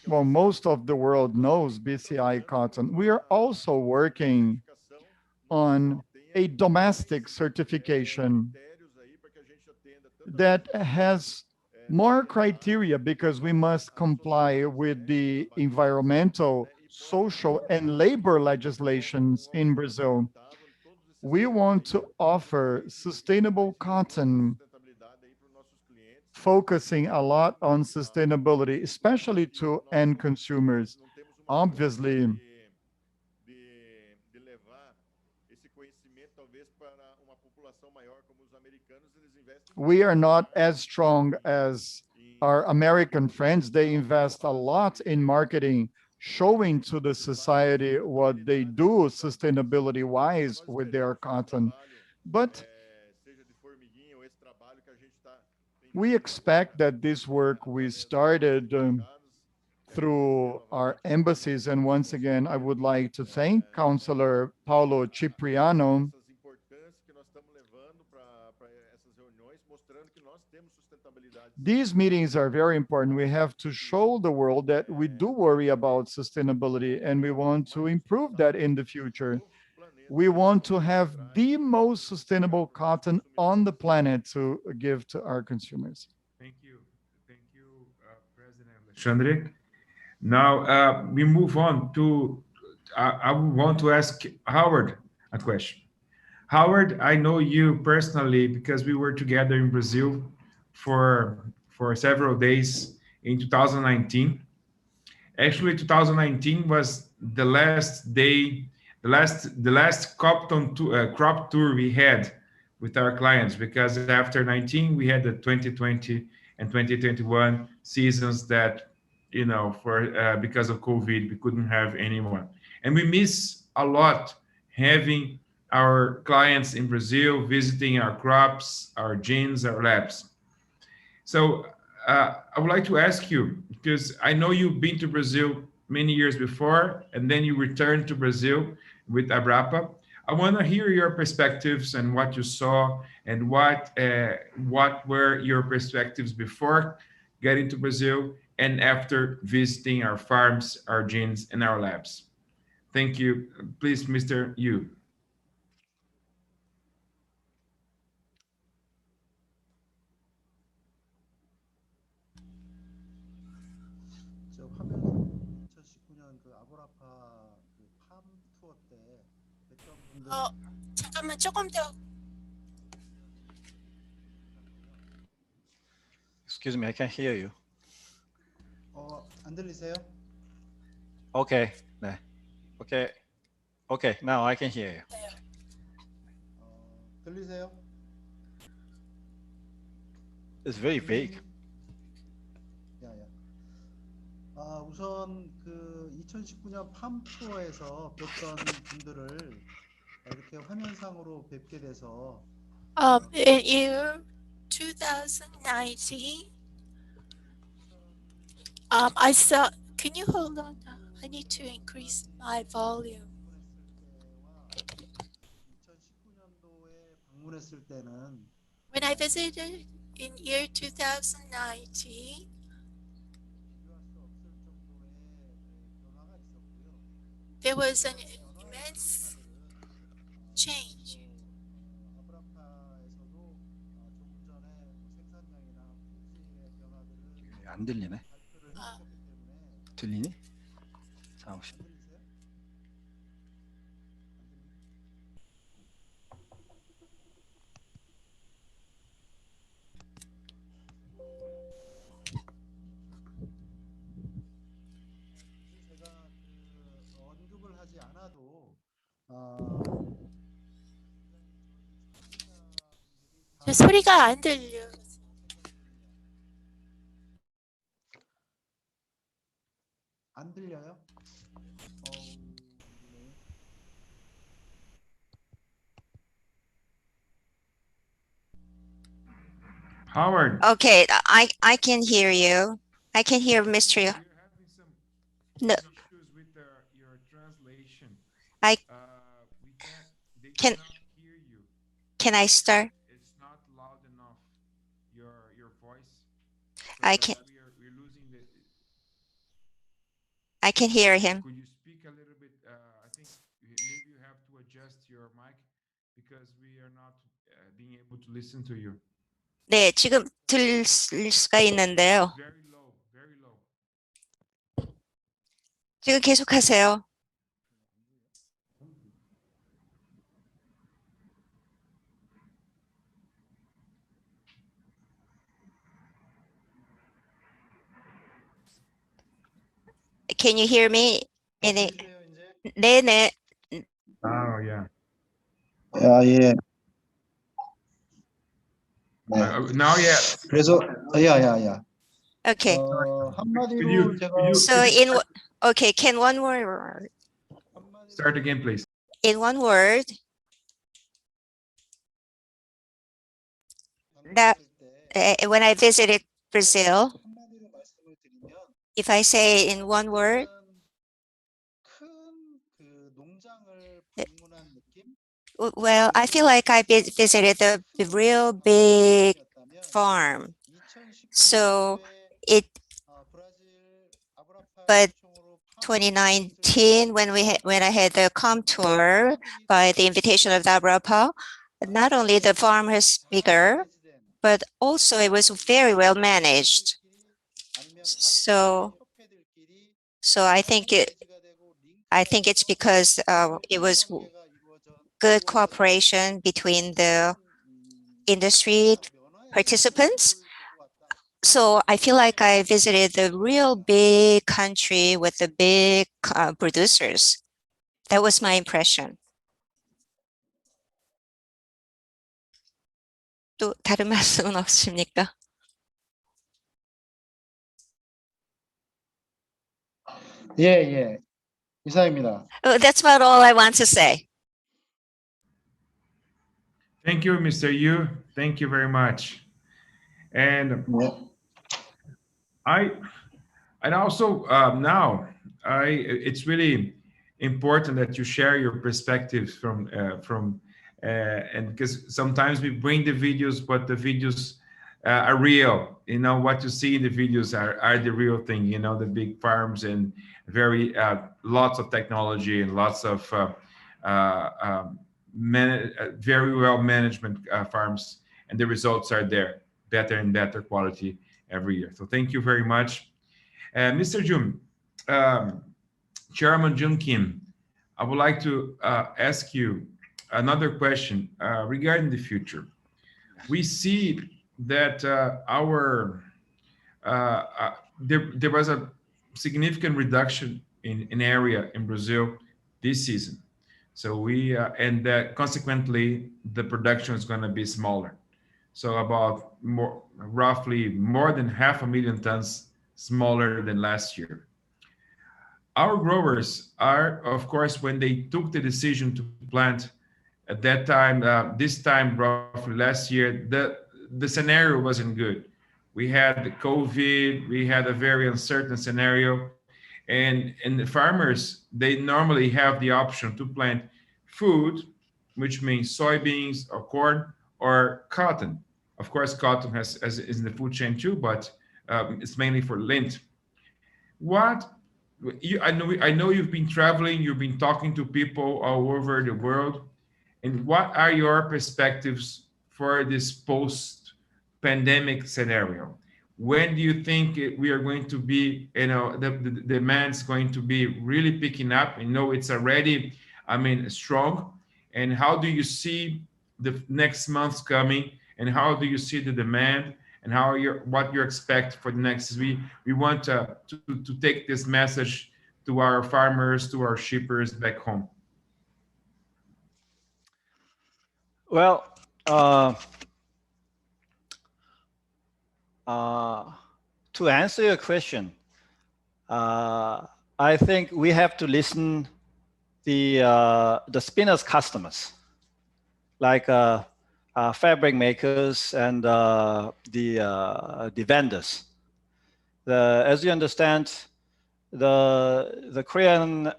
Well, most of the world knows BCI cotton. We are also working on a domestic certification that has more criteria, because we must comply with the environmental, social, and labor legislations in Brazil. We want to offer sustainable cotton, focusing a lot on sustainability, especially to end consumers. Obviously, we are not as strong as our American friends. They invest a lot in marketing, showing to the society what they do sustainability-wise with their cotton. But we expect that this work we started through our embassies, and once again, I would like to thank Councillor Paulo Cipriano. These meetings are very important. We have to show the world that we do worry about sustainability, and we want to improve that in the future. We want to have the most sustainable cotton on the planet to give to our consumers. Thank you, President Alexandre. Now we move on to, I want to ask Howard a question. Howard, I know you personally because we were together in Brazil for several days in 2019. Actually, 2019 was the last day, the last crop tour we had with our clients, because after 19 we had the 2020 and 2021 seasons that, you know, for because of COVID we couldn't have anyone, and we miss a lot having our clients in Brazil visiting our crops, our gins, our labs. So I would like to ask you, because I know you've been to Brazil many years before, and then you returned to Brazil with Abrapa. I want to hear your perspectives and what you saw, and what were your perspectives before getting to Brazil and after visiting our farms, our gins, and our labs. Thank you. Please, Mr. Yu. 잠깐만 조금 더. Excuse me, I can't hear you. 안 들리세요? Okay, 네. Okay, okay, now I can hear you. 들리세요? It's very vague. 우선 그 2019년 팜 투어에서 뵀던 분들을 이렇게 화면상으로 뵙게 돼서 In year 2019, I saw. Can you hold on? I need to increase my volume. 방문했을 때는 When I visited in year 2019, 비교할 수 없을 정도의 변화가 있었고요. there was an 여러 immense 자동차들은 change. 아브라카에서도 조금 전에 생산량이나 품질의 변화들을 안 들리네. 발표를 해주셨기 때문에 들리니? 자, 혹시. 안 들리세요? 굳이 제가 언급을 하지 않아도 제 소리가 안 들려. 안 들려요? 네. Howard. Okay, I can hear you. I can hear Mr. You're having some No, issues with your translation. I They can. cannot hear you. Can I start? It's not loud enough. Your voice. So I can. we're losing the. I can hear him. Could you speak a little bit? I think maybe you have to adjust your mic because we are not being able to listen to you. 네, 지금 들릴 수가 있는데요. Very low, very low. 지금 계속하세요. Can you hear me? 네, 네. Oh yeah. 예. Now yes. 그래서 야. Okay. 한마디로 제가 So okay, can one word? Start again, please. In one word, that when I visited Brazil, 한마디로 말씀을 드리면 if I say in one word, 큰 농장을 방문한 느낌? well, I feel like I visited the real big farm. So but 2019, when I had the com tour by the invitation of the Abrapa, not only the farm is bigger, but also it was very well managed. So I think it's because it was good cooperation between the industry participants. So I feel like I visited the real big country with the big producers. That was my impression. 또 다른 말씀은 없으십니까? 예. 이상입니다. That's about all I want to say. Thank you, Mr. Yu. Thank you very much. And and also now it's really important that you share your perspectives from and because sometimes we bring the videos, but the videos are real. You know, what you see in the videos are the real thing. You know, the big farms and very lots of technology and lots of very well management farms, and the results are there, better and better quality every year. So thank you very much. Mr. Jun, Chairman Jun Kim, I would like to ask you another question regarding the future. We see that there was a significant reduction in area in Brazil this season. So and that consequently the production is going to be smaller. So about roughly more than 500,000 tons smaller than last year. Our growers are, of course, when they took the decision to plant at that time, this time roughly last year, the scenario wasn't good. we had the COVID, we had a very uncertain scenario, and the farmers, they normally have the option to plant food, which means soybeans or corn or cotton. Of course, cotton is in the food chain too, but it's mainly for lint. What I know you've been traveling, you've been talking to people all over the world, and what are your perspectives for this post-pandemic scenario? When do you think we are going to be, the demand's going to be really picking up? It's already, strong. And how do you see the next months coming? And how do you see the demand? And what you expect for the next week? We want to take this message to our farmers, to our shippers back home. Well, to answer your question, I think we have to listen the spinners customers, like fabric makers and the vendors. As you understand, the Korean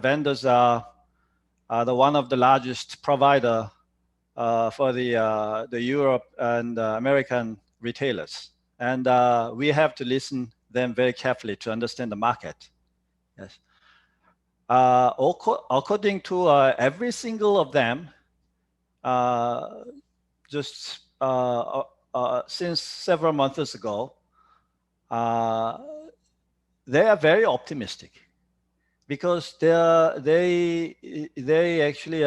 vendors are the one of the largest provider for the Europe and American retailers, and we have to listen them very carefully to understand the market. Yes. According to every single of them, just since several months ago, they are very optimistic because they actually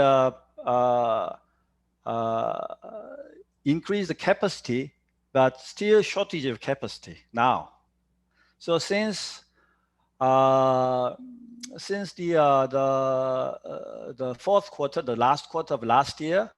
increase the capacity, but still shortage of capacity now. So since the fourth quarter, the last quarter of last year,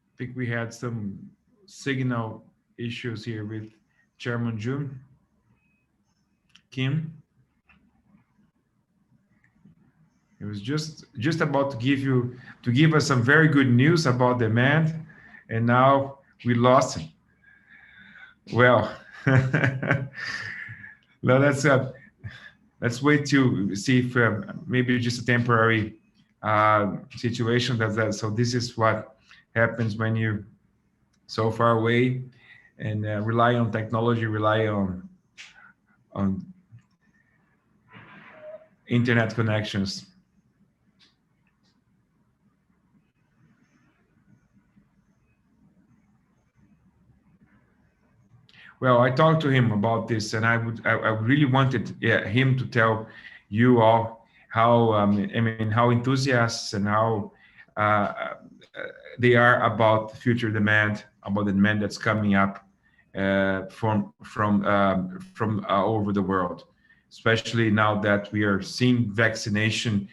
I think we had some signal issues here with Chairman Jun Kim. It was just about to give us some very good news about demand, and now we lost him. Well, now let's wait to see if maybe just a temporary situation. So this is what happens when you're so far away and rely on technology, rely on internet connections. Well, I talked to him about this, and I really wanted him to tell you all how how enthusiasts and how they are about the future demand, about the demand that's coming up from all over the world, especially now that we are seeing vaccination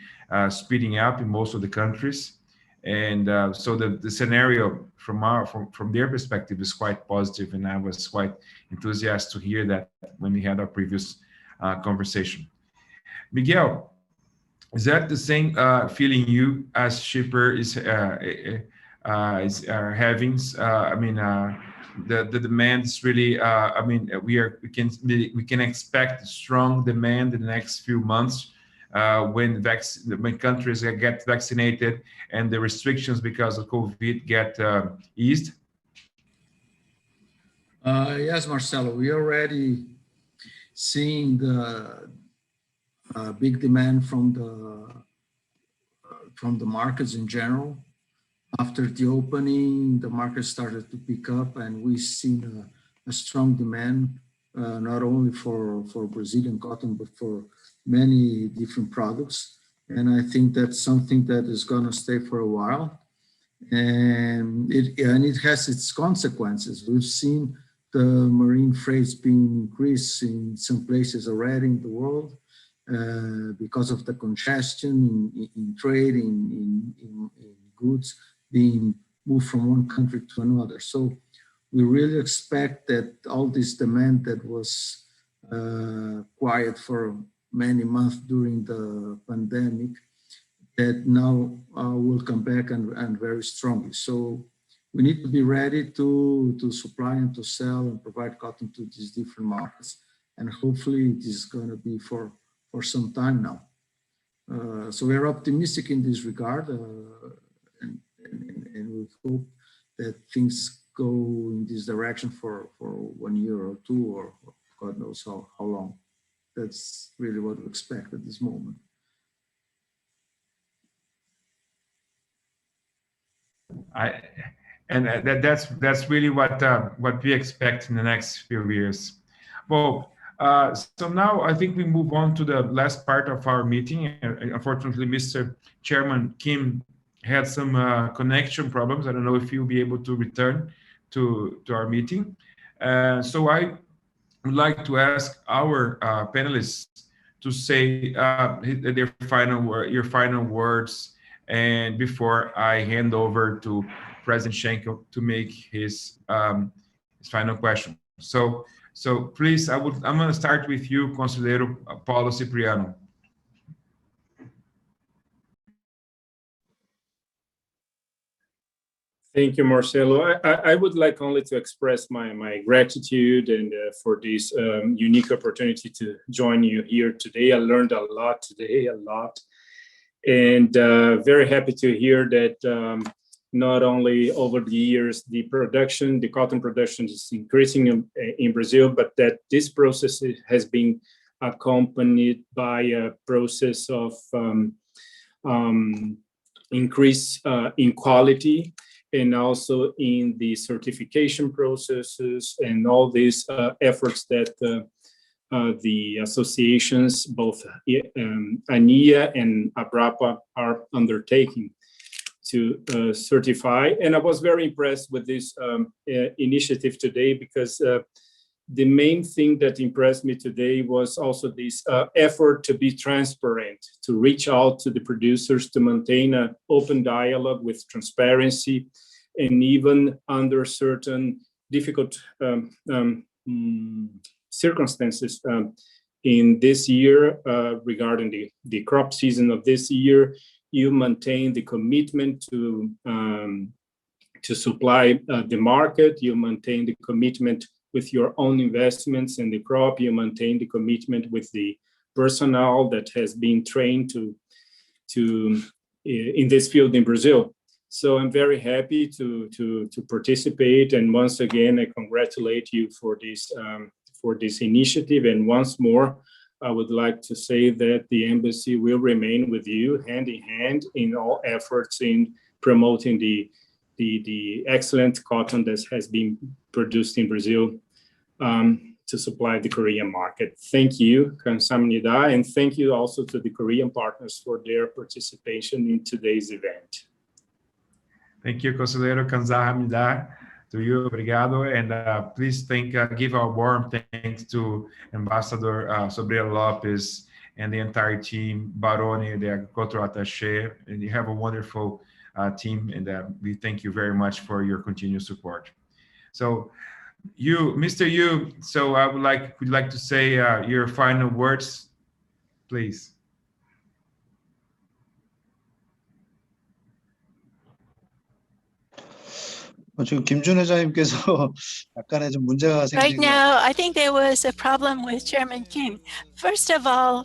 speeding up in most of the countries. And so the scenario from their perspective is quite positive, and I was quite enthusiastic to hear that when we had our previous conversation. Miguel, is that the same feeling you as shipper is having? The demand is really. We can expect strong demand in the next few months. When countries get vaccinated and the restrictions because of COVID get eased? Yes, Marcelo, we already seeing the big demand from the markets in general. After the opening, the market started to pick up, and we've seen a strong demand, not only for Brazilian cotton, but for many different products. And I think that's something that is going to stay for a while. And it has its consequences. We've seen the marine freights being increased in some places already in the world because of the congestion in trade, in goods being moved from one country to another. So we really expect that all this demand that was quiet for many months during the pandemic, that now will come back and very strongly. So we need to be ready to supply and to sell and provide cotton to these different markets. And hopefully this is going to be for some time now. So we are optimistic in this regard, and we hope that things go in this direction for 1 year or two, or God knows how long. That's really what we expect at this moment. That's really what we expect in the next few years. Well, so now I think we move on to the last part of our meeting. Unfortunately, Mr. Chairman Kim had some connection problems. I don't know if he'll be able to return to our meeting. So I would like to ask our panelists to say your final words, and before I hand over to President Schenkel to make his final question. So please, I'm going to start with you, Conselheiro Paulo Cipriano. Thank you, Marcelo. I would like only to express my gratitude and for this unique opportunity to join you here today. I learned a lot today, and very happy to hear that not only over the years the cotton production is increasing in Brazil, but that this process has been accompanied by a process of increase in quality, and also in the certification processes and all these efforts that the associations, both ANIA and ABRAPA, are undertaking to certify. And I was very impressed with this initiative today, because the main thing that impressed me today was also this effort to be transparent, to reach out to the producers, to maintain an open dialogue with transparency, and even under certain difficult circumstances in this year, regarding the crop season of this year, you maintain the commitment to supply the market, you maintain the commitment with your own investments in the crop, you maintain the commitment with the personnel that has been trained to in this field in Brazil. So I'm very happy to participate, and once again I congratulate you for this initiative. And once more, I would like to say that the embassy will remain with you hand in hand in all efforts in promoting the excellent cotton that has been produced in Brazil to supply the Korean market. Thank you, 감사합니다, and thank you also to the Korean partners for their participation in today's event. Thank you, Conselheiro, 감사합니다 to you, obrigado, and please give a warm thanks to Ambassador Sobreira Lopes and the entire team, Baroni, the agricultural attaché, and you have a wonderful team, and we thank you very much for your continued support. So, Mr. Yu, so I would like to say your final words, please. 지금 김준 회장님께서 약간의 좀 문제가 생긴 Right now, I think there was a problem with Chairman Kim. First of all,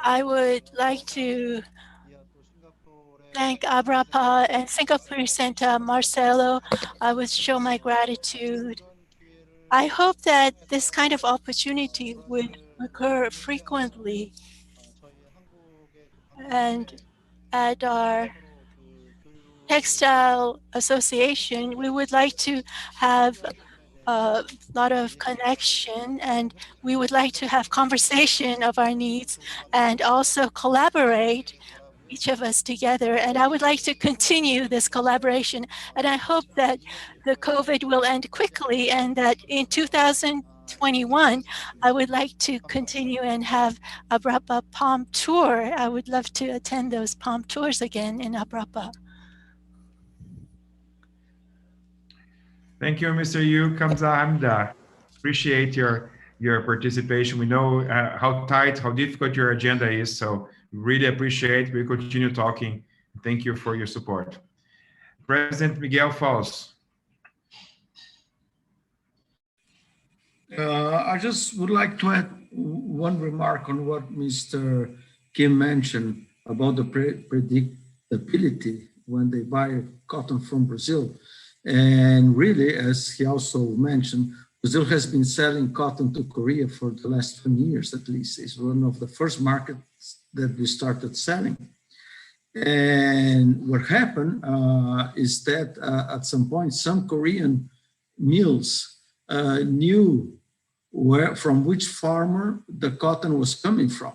I would like to thank ABRAPA and Singapore Center, Marcelo. I would show my gratitude. I hope that this kind of opportunity would occur frequently. And at our textile association, we would like to have a lot of connection, and we would like to have conversation of our needs and also collaborate, each of us together. And I would like to continue this collaboration. And I hope that the COVID will end quickly, and that in 2021, I would like to continue and have ABRAPA Palm Tour. I would love to attend those Palm Tours again in ABRAPA. Thank you, Mr. Yu. Kamsahamnida. Appreciate your participation. We know how tight, how difficult your agenda is, so we really appreciate. We continue talking. Thank you for your support. President Miguel Fals. I just would like to add one remark on what Mr. Kim mentioned about the predictability when they buy cotton from Brazil. And really, as he also mentioned, Brazil has been selling cotton to Korea for the last 20 years at least. It's one of the first markets that we started selling. And what happened is that at some point, some Korean mills knew from which farmer the cotton was coming from.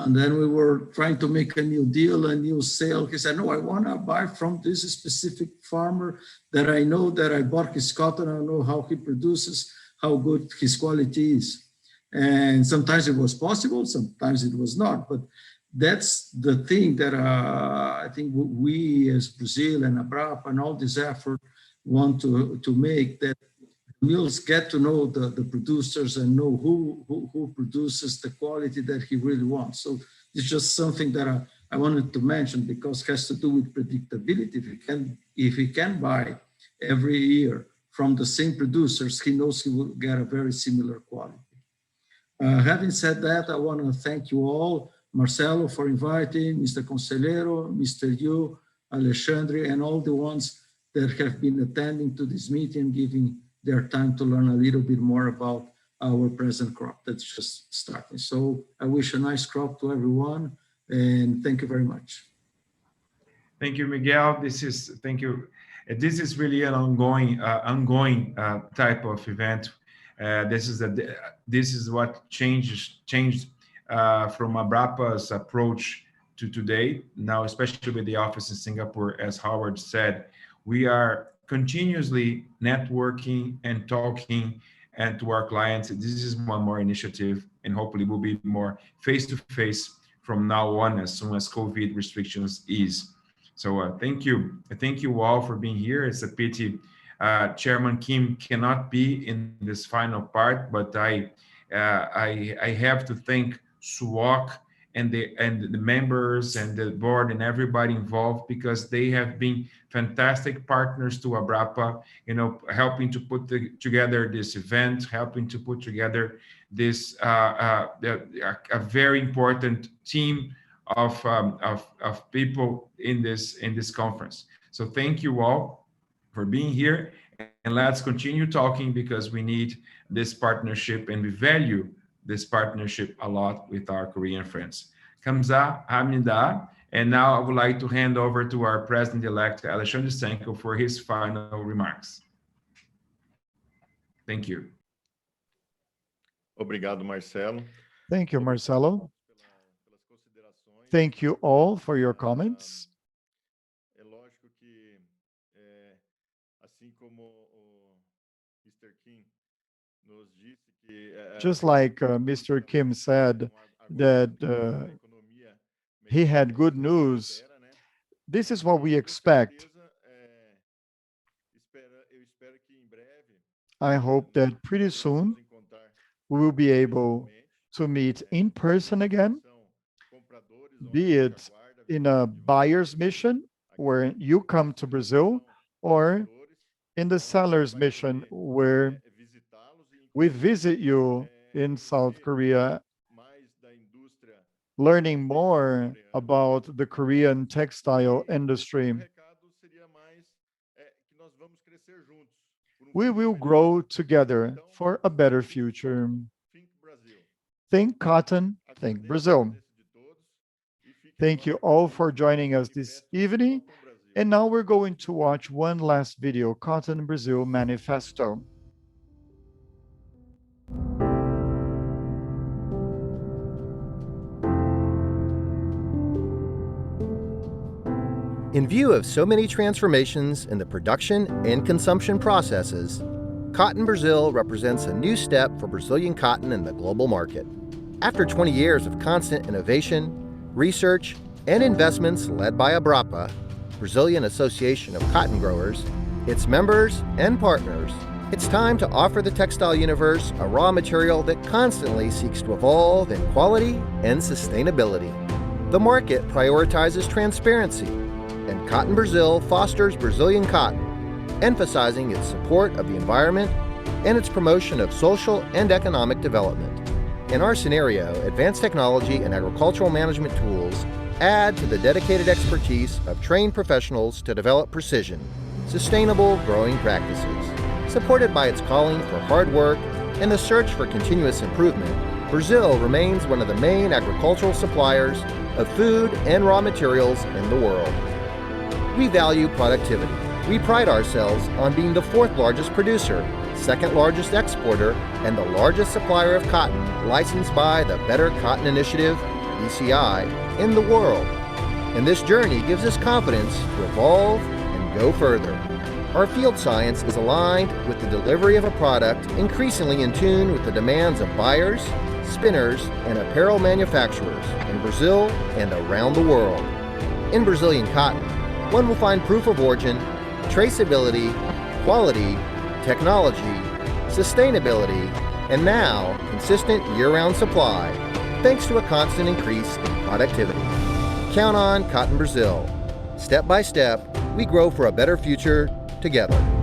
And then we were trying to make a new deal, a new sale. He said, no, I want to buy from this specific farmer that I know that I bought his cotton. I know how he produces, how good his quality is. And sometimes it was possible, sometimes it was not. But that's the thing that I think we as Brazil and Abrapa and all this effort want to make, that mills get to know the producers and know who produces the quality that he really wants. So it's just something that I wanted to mention because it has to do with predictability. If he can buy every year from the same producers, he knows he will get a very similar quality. Having said that, I want to thank you all, Marcelo for inviting, Mr. Conselheiro, Mr. Yu, Alexandre, and all the ones that have been attending to this meeting and giving their time to learn a little bit more about our present crop that's just starting. So I wish a nice crop to everyone, and thank you very much. Thank you, Miguel. Thank you. This is really an ongoing type of event. This is what changed from Abrapa's approach to today. Now, especially with the office in Singapore, as Howard said, we are continuously networking and talking and to our clients. This is one more initiative, and hopefully we'll be more face-to-face from now on as soon as COVID restrictions ease. So thank you. Thank you all for being here. It's a pity Chairman Kim cannot be in this final part, but I have to thank SWOC and the members and the board and everybody involved, because they have been fantastic partners to Abrapa, helping to put together this event, helping to put together this a very important team of people in this conference. So thank you all for being here, and let's continue talking, because we need this partnership and we value this partnership a lot with our Korean friends. Kamsahamnida. And now I would like to hand over to our President-elect, Alexandre Senko, for his final remarks. Thank you. Obrigado, Marcelo. Thank you, Marcelo. Thank you all for your comments. É lógico que, assim como o Mr. Kim nos disse que just like Mr. Kim said that he had good news, this is what we expect. I hope that pretty soon we will be able to meet in person again, be it in a buyer's mission where you come to Brazil, or in the seller's mission where we visit you in South Korea, learning more about the Korean textile industry. We will grow together for a better future. Think cotton, think Brazil. Thank you all for joining us this evening. And now we're going to watch one last video, Cotton Brazil Manifesto. In view of so many transformations in the production and consumption processes, Cotton Brazil represents a new step for Brazilian cotton in the global market. After 20 years of constant innovation, research, and investments led by Abrapa, Brazilian Association of Cotton Growers, its members, and partners, it's time to offer the textile universe a raw material that constantly seeks to evolve in quality and sustainability. The market prioritizes transparency, and Cotton Brazil fosters Brazilian cotton, emphasizing its support of the environment and its promotion of social and economic development. In our scenario, advanced technology and agricultural management tools add to the dedicated expertise of trained professionals to develop precision, sustainable growing practices. Supported by its calling for hard work and the search for continuous improvement, Brazil remains one of the main agricultural suppliers of food and raw materials in the world. We value productivity. We pride ourselves on being the fourth largest producer, second largest exporter, and the largest supplier of cotton licensed by the Better Cotton Initiative, BCI, in the world. And this journey gives us confidence to evolve and go further. Our field science is aligned with the delivery of a product increasingly in tune with the demands of buyers, spinners, and apparel manufacturers in Brazil and around the world. In Brazilian cotton, one will find proof of origin, traceability, quality, technology, sustainability, and now consistent year-round supply, thanks to a constant increase in productivity. Count on Cotton Brazil. Step by step, we grow for a better future together.